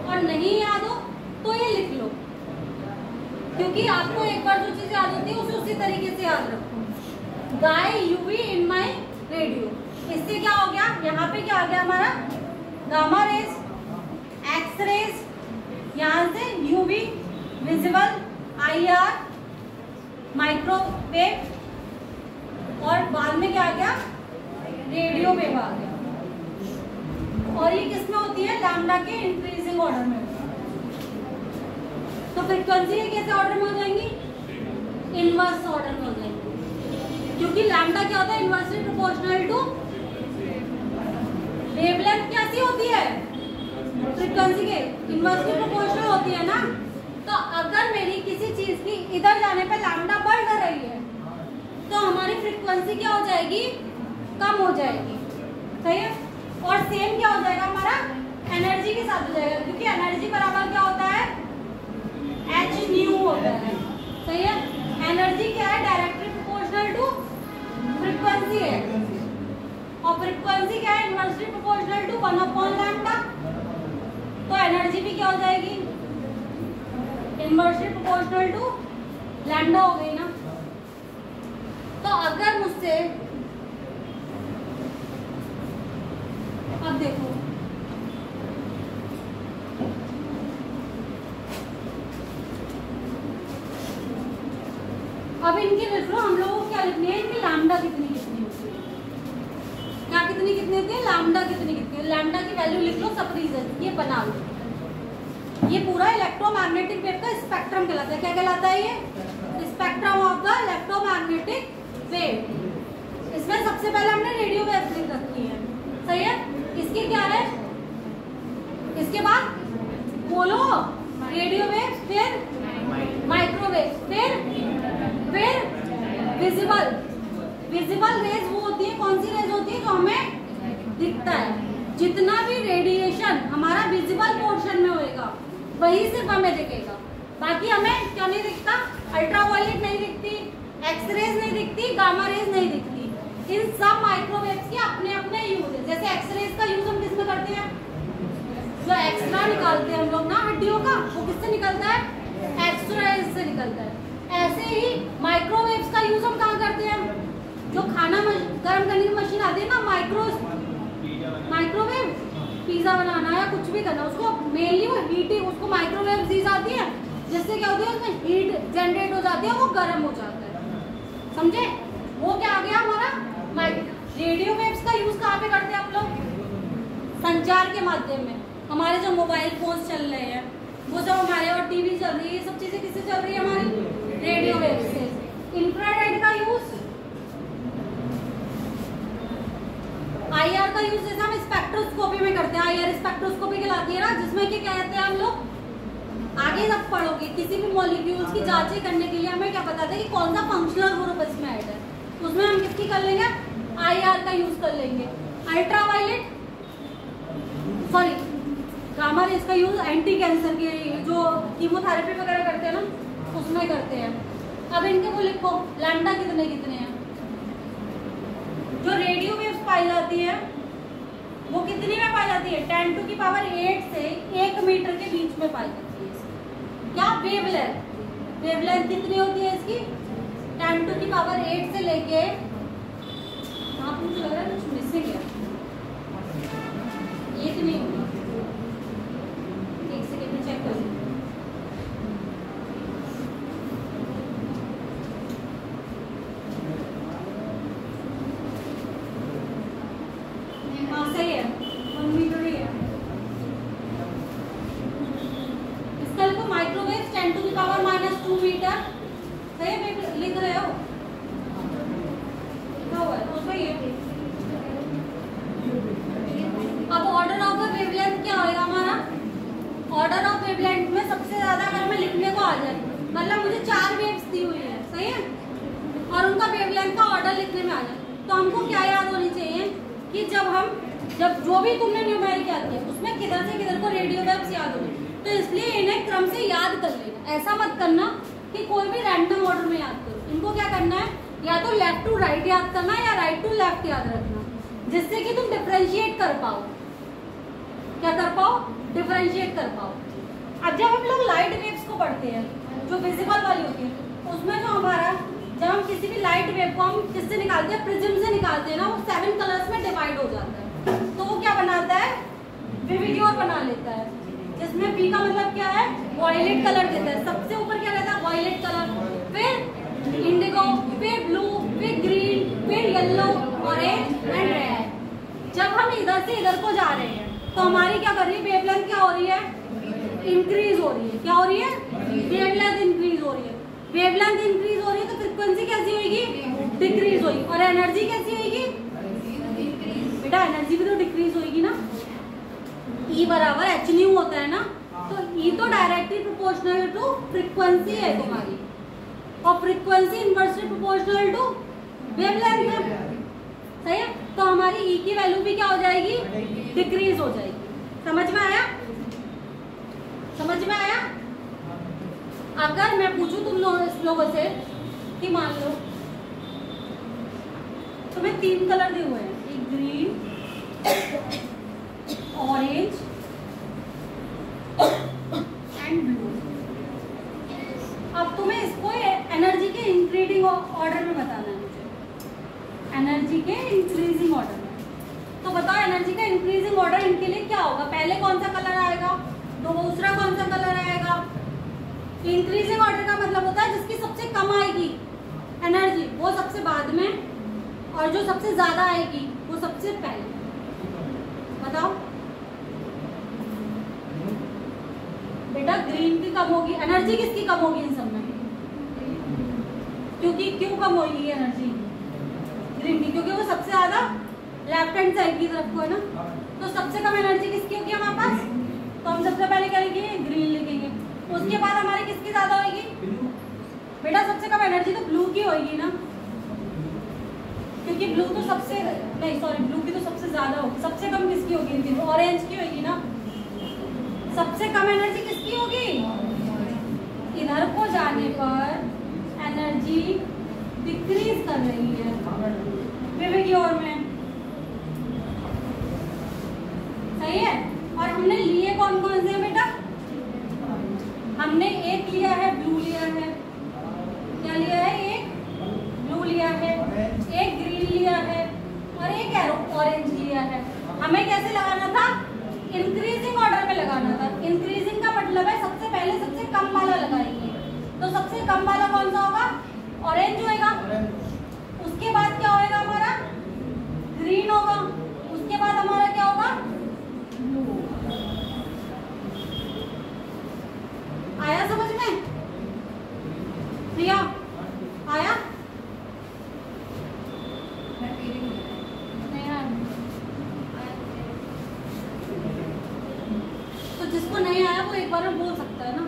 [SPEAKER 1] और नहीं याद हो तो ये लिख लो, क्योंकि आपको एक बार जो चीज याद होती है उसे उसी तरीके से याद रखो। गाय यूवी इन माई रेडियो, इससे क्या हो गया, यहाँ पे क्या आ गया हमारा, गामा रेज, एक्स रेज, यहाँ से यूवी विजिबल, आईआर माइक्रोवेव, और बाद में क्या आ गया, रेडियो वेव आ गया। और ये किसमें होती है, लैम्डा के इंक्रीजिंग ऑर्डर में। तो फ्रीक्वेंसी कैसे ऑर्डर में हो जाएंगी, इनवर्स ऑर्डर में हो जाएंगी, क्योंकि लैम्डा क्या होता है, इनवर्सली प्रोपोर्शनल टू वेवलेंथ। कैसी होती है, फ्रीक्वेंसी के इनवर्सली प्रोपोर्शनल होती है ना। तो अगर मेरी किसी चीज की इधर जाने पे लैम्डा बढ़ रही है तो हमारी फ्रीक्वेंसी क्या हो जाएगी, कम हो जाएगी। सही है, और सेम क्या हो जाएगा हमारा एनर्जी के साथ हो जाएगा, क्योंकि एनर्जी बराबर क्या होता है, एच न्यू होता है। सही है, एनर्जी क्या है, डायरेक्टली प्रोपोर्शनल टू फ्रीक्वेंसी है, और फ्रीक्वेंसी क्या है, इनवर्सली प्रोपोर्शनल टू 1/λ। तो एनर्जी भी क्या हो जाएगी, इनवर्सली प्रोपोर्शनल टू लैम्डा हो गई ना। तो अगर मुझसे, अब देखो अब इनके लिख लो, हम लोगों को क्या लिखनी है, इनकी लैम्डा कितनी कितनी होती है, क्या कितनी कितनी होती है, लैम्डा कितनी कितनी है। लैम्डा की वैल्यू लिख लो सब रीजन, ये बना लो। ये पूरा इलेक्ट्रोमैग्नेटिक वेव का स्पेक्ट्रम कहलाता है। क्या कहलाता है ये, spectrum of the electromagnetic wave. इसमें सबसे पहले हमने रेडियो वेव लिख रखी है। सही है, इसकी क्या है, इसके बाद बोलो रेडियो वेव, फिर माइक्रोवेव, फिर विजिबल रेज वो होती है, कौन सी रेज होती है, जो हमें दिखता है। जितना भी रेडिएशन हमारा विजिबल पोर्शन में होएगा वही सिर्फ हमें दिखेगा, बाकी हमें क्या नहीं दिखता, अल्ट्रावायलेट नहीं दिखती, एक्सरेज नहीं दिखती, गामा रेज नहीं दिखती। इन सब माइक्रोवेव्स के अपने अपने यूज है। जैसे एक्सरेज का यूज हम किसमें करते हैं, जो एक्सरा निकालते हैं हम लोग ना हड्डियों का, वो किससे निकलता है, एक्सरेज से निकलता है। ऐसे ही माइक्रोवेव्स का यूज हम कहाँ करते हैं, जो खाना गर्म करने की मशीन आती है ना, माइक्रोवेव, पिज्जा बनाना या कुछ भी करना, उसको मेनली वो हीटिंग, उसको माइक्रोवेव चीज आती है, जिससे क्या होती है, उसमें हीट जनरेट हो जाती है, वो गर्म हो जाता है। समझे, वो क्या आ गया हमारा रेडियो वेव्स का यूज कहाँ पे करते हैं हम लोग, संचार के माध्यम में। हमारे जो मोबाइल फोन चल रहे हैं वो सब हमारे, और टीवी चल रही है, ये सब चीजें किससे चल रही है, हमारी रेडियो वेव से। इंफ्रारेड का यूज, आईआर का यूज जैसे हम स्पेक्ट्रोस्कोपी में करते हैं, आईआर स्पेक्ट्रोस्कोपी कहलाती है ना, जिसमें क्या कहते हैं हम लोग, आगे जब पढ़ोगे किसी भी मॉलिक्यूल्स की जांचें करने के लिए हमें क्या बताते हैं कि कौन सा फंक्शनल ग्रुप इसमें ऐड है, उसमें हम किसकी कर लेंगे, आईआर का यूज कर लेंगे। अल्ट्रावायलेट, सॉरी गामा रेज का यूज एंटी कैंसर के, जो कीमोथेरेपी वगैरह करते हैं ना, उसमें करते हैं। अब इनके वो लिखो लैम्डा कितने कितने हैं। जो रेडियो वेव्स पाई जाती है वो कितनी में पाई जाती है, 10⁸ से 1 मीटर के बीच में पाई जाती है। क्या वेवलेंथ, वेवलेंथ कितनी होती है इसकी, 10⁸ से लेके, यहाँ पे मुझे लग रहा है कुछ मिसिंग है, ये तो नहीं होगी, एक सेकेंड में चेक कर लीजिए। हाँ सही है, 1 मीटर ही है। इसका लिखो माइक्रोवेव 10⁻⁻² मीटर, सही है, लिख रहे हो, लिखा हुआ है तो सही है। अब ऑर्डर ऑफ द वेवलेंथ क्या होगा हमारा, ऑर्डर ऑफ वेवलेंथ में सबसे ज्यादा अगर हमें लिखने को आ जाए, मतलब मुझे 4 वेव्स दी हुई है, सही है, और उनका वेवलेंथ का ऑर्डर लिखने में आ जाए, तो हमको क्या याद होनी चाहिए कि जब जो भी तुमने न्यूमेरिक याद किया उसमें किधर से किधर को रेडियो वेव्स याद होगी, तो इसलिए इन्हें क्रम से याद कर लेना। ऐसा मत करना कि कोई भी रैंडम ऑर्डर में याद करो, इनको क्या करना है, या तो लेफ्ट टू राइट याद करना या राइट टू लेफ्ट याद रखना, जिससे कि तुम डिफरेंशिएट कर पाओ, क्या कर पाओ, डिफरेंशिएट कर पाओ। अब जब हम लोग लाइट वेव्स को पढ़ते हैं, जो विजिबल वाली होती है, उसमें जो हमारा, जब हम किसी भी लाइट वेव को हम किससे निकालते हैं, प्रिज्म से निकालते हैं ना, वो 7 कलर्स में डिवाइड हो जाता है, तो वो क्या बनाता है, विविड्योर बना लेता है, जिसमें बी का मतलब क्या है, वॉयलेट कलर देता है। सबसे ऊपर क्या रहता है, वॉयलेट कलर, फिर इंडिगो, फिर ब्लू, फिर ग्रीन, फिर येलो, ऑरेंज एंड रेड। जब हम इधर से इधर को जा रहे हैं तो हमारी क्या कर रही है, वेवलेंथ क्या हो रही है, इंक्रीज हो रही है। क्या हो रही है, वेवलेंथ इंक्रीज हो रही है। वेवलेंथ इंक्रीज हो रही है तो फ्रीक्वेंसी कैसी होगी, डिक्रीज होगी, और एनर्जी कैसी होगी, बेटा एनर्जी भी तो डिक्रीज होगी ना। E बराबर एच न्यू होता है ना, तो E तो डायरेक्टली प्रोपोर्शनल टू फ्रीक्वेंसी है तुम्हारी, और frequency inversely proportional to wavelength है, सही है। तो हमारी E की वैल्यू भी क्या हो जाएगी, डिक्रीज हो जाएगी, समझ में आया? समझ में आया? अगर मैं पूछूं तुम लोगों से कि मान लो तुम्हें 3 कलर दिए हुए हैं, एक ग्रीन, ऑरेंज एंड ब्लू। अब तुम्हें इसको एनर्जी के इंक्रीजिंग ऑर्डर में बताना है मुझे, एनर्जी के इंक्रीजिंग ऑर्डर में। तो बताओ एनर्जी का इंक्रीजिंग ऑर्डर इनके लिए क्या होगा? पहले कौन सा कलर आएगा, दूसरा कौन सा कलर आएगा? इंक्रीजिंग ऑर्डर का मतलब होता है जिसकी सबसे कम आएगी एनर्जी वो सबसे बाद में, और जो सबसे ज्यादा आएगी वो सबसे पहले। बताओ बेटा, ग्रीन की कम होगी एनर्जी, किसकी कम होगी इन सब में? क्योंकि क्यों कम होगी एनर्जी ग्रीन की? क्योंकि वो सबसे ज्यादा लेफ्ट हैंड साइड की तरफ को है ना। तो सबसे कम एनर्जी किसकी होगी हमारे पास? तो हम सबसे पहले क्या लिखेंगे? ग्रीन लिखेंगे। उसके बाद हमारी किसकी ज्यादा होगी? बेटा सबसे कम एनर्जी तो ब्लू की होगी ना, क्योंकि ब्लू तो सबसे नहीं, सॉरी, ब्लू की तो सबसे ज्यादा होगी। सबसे कम किसकी होगी इनकी? ऑरेंज की होगी ना। सबसे कम एनर्जी किसकी होगी? इधर को जाने पर एनर्जी डिक्रीज कर रही है विवी की ओर में, सही है। और हमने लिए कौन कौन से बेटा? हमने एक लिया है ब्लू लिया है, क्या लिया है? एक ब्लू लिया है, एक ग्रीन लिया है और एक ऑरेंज लिया है। हमें कैसे लगाना था? इंक्रीजिंग ऑर्डर में लगाना था। इंक्रीजिंग का मतलब है सबसे पहले सबसे कम वाला लगाएंगे। तो सबसे कम वाला कौन सा होगा? ऑरेंज होएगा। उसके बाद क्या होएगा हमारा? ग्रीन होगा। उसके बाद हमारा क्या होगा? ब्लू। आया समझ में? प्रिया आया? तो जिसको नहीं आया वो एक बार में बोल सकता है ना।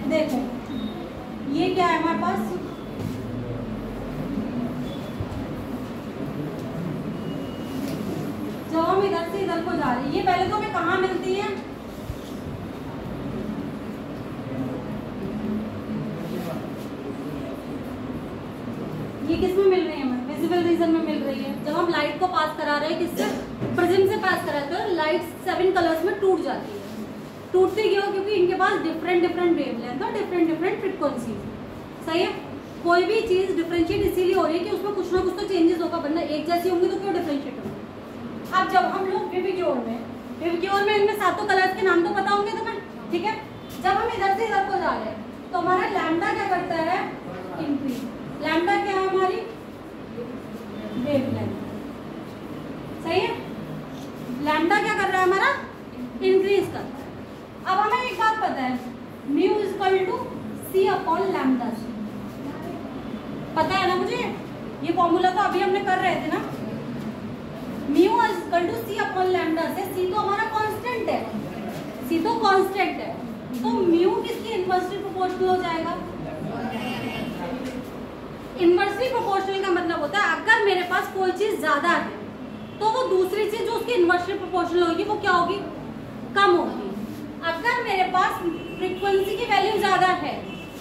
[SPEAKER 1] देखो ये क्या है हमारे पास? जब हम इधर से इधर को जा रहे हैं, ये पहले तो हमें कहाँ मिलती है? ये किस में मिल रही है हमें? विजिबल रीजन में मिल रही है। जब हम लाइट को पास करा रहे हैं, किससे? प्रिज्म से पास कराते हैं, लाइट 7 कलर्स में टूट जाती है। टूटती क्यों? क्योंकि इनके पास डिफरेंट डिफरेंट वेवलेंथ और डिफरेंट डिफरेंट फ्रीक्वेंसी, सही है। कोई भी चीज डिफरेंशिएट इसीलिए हो रही है कि उसमें कुछ ना कुछ तो चेंजेस होगा, वरना एक जैसी होंगी तो क्यों डिफरेंशिएट होगी? अब जब हम लोग विवी की ओर में इनमें 7 कलर्स के नाम तो पता होंगे तुम्हें, ठीक है। जब हम इधर से इधर को जा रहे हैं तो हमारा लैम्डा क्या करता है? इंक्रीज। लैम्डा क्या है हमारी? वेवलेंथ, सही है। लैम्डा क्या कर रहा है हमारा? इंक्रीज करता है। अब हमें एक बात पता है, mu is equal to C upon lambda C, पता है ना मुझे? ये फॉर्मूला तो अभी हमने कर रहे थे ना। Mu is equal to C upon lambda से। सी तो हमारा कांस्टेंट है, सी तो कांस्टेंट है, तो म्यू किसकी इनवर्सली प्रोपोर्शनल हो जाएगा? इनवर्सली प्रोपोर्शनल का मतलब होता है अगर मेरे पास कोई चीज ज्यादा है तो वो दूसरी चीज जो उसकी इनवर्सली प्रोपोर्शनल होगी वो क्या होगी? कम होगी। अगर मेरे पास फ्रीक्वेंसी की वैल्यू ज्यादा है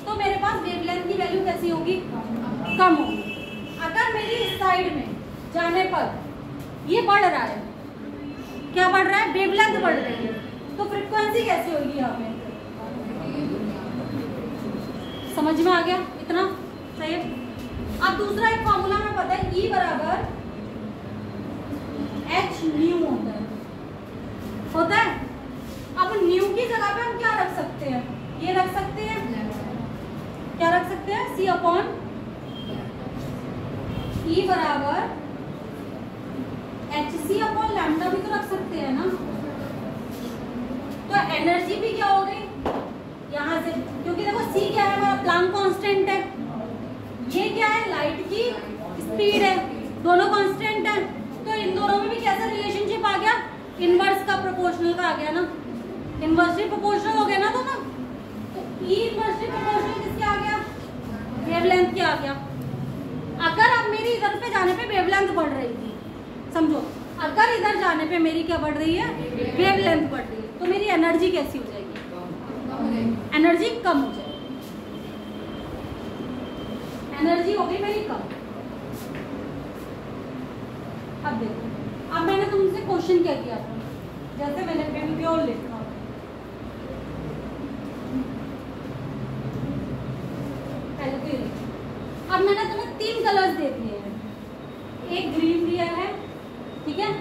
[SPEAKER 1] तो मेरे पास वेवलेंथ की वैल्यू कैसी होगी? कम होगी। अगर मेरी इस साइड में जाने पर ये बढ़ रहा है, क्या बढ़ रहा है? वेवलेंथ बढ़ रही है, तो फ्रीक्वेंसी कैसी होगी यहाँ पे? समझ में आ गया इतना? सही है। अब दूसरा एक फॉर्मूला में पता है, E बराबर h न्यू होता है। अब न्यू की जगह पे हम क्या रख सकते हैं? ये रख सकते हैं, क्या रख सकते हैं? C अपॉन E बराबर HC अपॉन लैम्डा भी तो रख सकते हैं ना। तो एनर्जी भी क्या हो गई यहाँ से? क्योंकि देखो C क्या है हमारा? प्लांक कांस्टेंट है। ये क्या है? लाइट की स्पीड है, दोनों कांस्टेंट है। तो इन दोनों में भी कैसा रिलेशनशिप आ गया? इनवर्स का प्रोपोर्शनल का आ गया ना। इनवर्सली प्रोपोर्शनल हो गया ना दोनों। तो E इनवर्सली प्रोपोर्शनल किसके आ गया? वेवलेंथ के आ गया। अगर अब मेरी इधर पे जाने पे वेवलेंथ बढ़ रही थी, समझो अगर इधर जाने पे मेरी क्या बढ़ रही है, वेवलेंथ बढ़ रही है, तो मेरी एनर्जी कैसी हो जाएगी, एनर्जी कम हो जाएगी, एनर्जी हो गई मेरी कम। अब देखो, अब मैंने तुमसे क्वेश्चन क्या किया था, जैसे मैंने बेबीक्योर लिखा, पहले तो ये लिखा। अब मैंने तुम्हें 3 कलर्स दे दिए हैं, एक ग्रीन दिया है, ठीक है,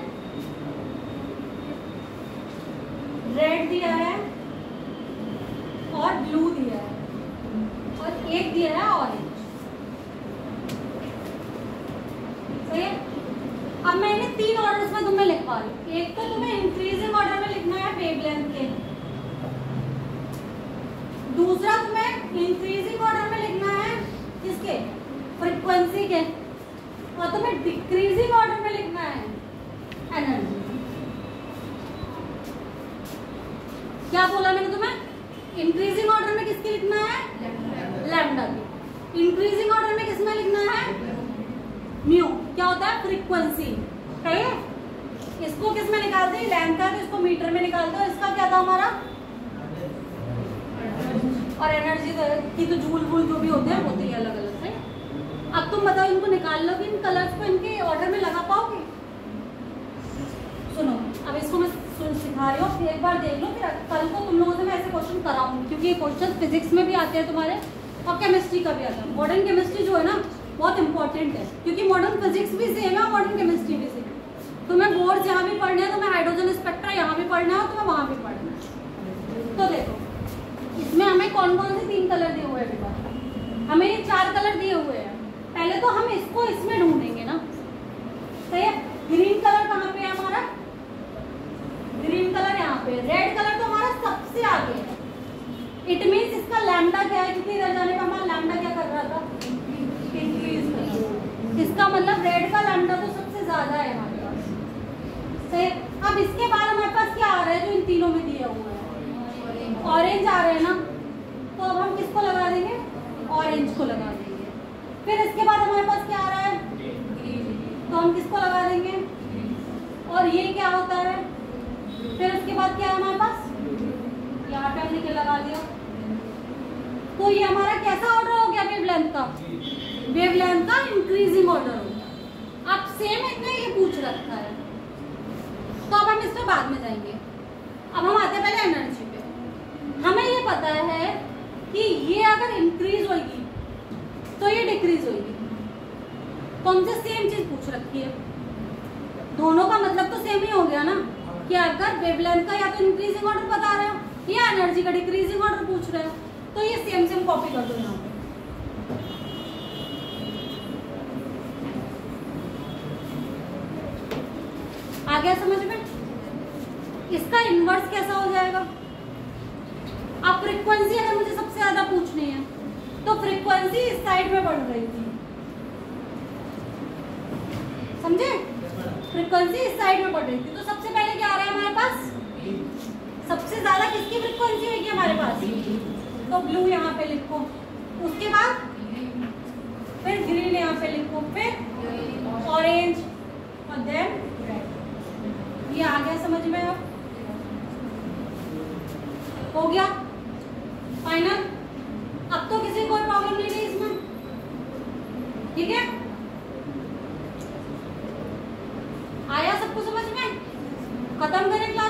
[SPEAKER 1] रेड दिया है और ब्लू दिया है, और एक दिया है ऑरेंज। सही है। अब मैं इन्हें 3 ऑर्डर्स में तुम्हें लिखवा रही हूँ। एक तो तुम्हें इंक्रीजिंग ऑर्डर में लिखना है वेवलेंथ के, दूसरा तुम्हें इंक्रीजिंग ऑर्डर में लिखना है किसके, फ्रीक्वेंसी के, और तुम्हें डिक्रीजिंग ऑर्डर में लिखना है एनर्जी। क्या बोला मैंने तुम्हें, इंक्रीजिंग ऑर्डर में किसकी लिखना है, लैम्डा की, इंक्रीजिंग ऑर्डर में किसमें लिखना है, म्यू, क्या होता है, फ्रीक्वेंसी। सही है। इसको किस में निकालते हैं, लैम्डा का, तो इसको मीटर में निकालते हैं। इसका क्या था हमारा, और एनर्जी की तो जूल वूल जो भी होते हैं होते ही अलग अलग है। अब तुम बताओ, इनको निकाल लो कि इन कलर्स को इनके ऑर्डर में लगा पाओगे। सुनो, अब इसको मैं सिखा रही हूँ, एक बार देख लो, फिर कल को तुम लोगों से मैं ऐसे क्वेश्चन कराऊंगी, क्योंकि ये क्वेश्चन फिजिक्स में भी आते हैं तुम्हारे, और केमिस्ट्री का भी आता है। मॉडर्न केमिस्ट्री जो है ना बहुत इंपॉर्टेंट है, क्योंकि मॉडर्न फिजिक्स भी सेम है, मॉडर्न केमिस्ट्री भी सेम है। तुम्हें बोर्ड यहाँ भी पढ़ना है, तुम्हें हाइड्रोजन स्पेक्ट्रा यहाँ भी पढ़ना है, और तुम्हें वहाँ भी पढ़ना है। तो देखो, इसमें हमें कौन कौन से 3 कलर दिए हुए हैं बेटा, हमें ये 4 कलर दिए हुए हैं। पहले तो हम इसको इसमें ढूंढेंगे ना। सही है। ग्रीन कलर कहाँ पे है हमारा, ग्रीन कलर यहाँ पे, रेड कलर तो हमारा सबसे आगे है। इट मीन्स इसका लैम्डा क्या है, कितनी इधर जाने का हमारा लैम्डा क्या कर रहा था, इंक्रीज कर रहा। इसका मतलब रेड का लैम्डा तो सबसे ज्यादा है हमारे पास। सही। अब इसके बाद हमारे पास क्या आ रहा है जो इन तीनों में दिया हुआ है, ऑरेंज आ रहा है ना, तो अब हम किसको लगा देंगे, ऑरेंज को लगा देंगे। फिर इसके बाद हमारे पास क्या आ रहा है, तो हम किसको लगा देंगे, और ये क्या होता है, फिर उसके बाद क्या है हमारे पास, यहाँ पे हमने क्या लगा दिया। तो ये हमारा कैसा ऑर्डर हो गया वेवलेंथ का, वेवलेंथ का इंक्रीजिंग ऑर्डर हो गया। अब सेम इतना ये पूछ रखा है, तो अब हम इस पे बाद में जाएंगे। अब हम आते हैं पहले एनर्जी पे। हमें ये पता है कि ये अगर इंक्रीज होगी तो ये डिक्रीज होगी, तो हमसे सेम चीज पूछ रखी है। दोनों का मतलब तो सेम ही हो गया ना, कि अगर वेवलेंथ का या तो इंक्रीजिंग ऑर्डर बता रहा है या एनर्जी का डिक्रीजिंग ऑर्डर पूछ रहे हैं, तो ये सेम कॉपी कर दो यहाँ पे। आ गया समझ में। इसका इनवर्स कैसा हो जाएगा, अब फ्रीक्वेंसी अगर मुझे सबसे ज्यादा पूछनी है, तो फ्रीक्वेंसी इस साइड में बढ़ रही थी, समझे, फ्रीक्वेंसी इस साइड में बढ़ रही थी। तो सबसे पहले क्या आ रहा है हमारे पास, सबसे ज्यादा किसकी फ्रीक्वेंसी होगी हमारे पास, तो ब्लू यहाँ पे लिखो, उसके बाद फिर ग्रीन यहाँ पे लिखो, फिर ऑरेंज, और देन रेड। ये आ गया समझ में, अब हो गया फाइनल। अब तो किसी कोई प्रॉब्लम नहीं रही इसमें, ठीक है। आया सबको समझ में, खत्म करें क्लास।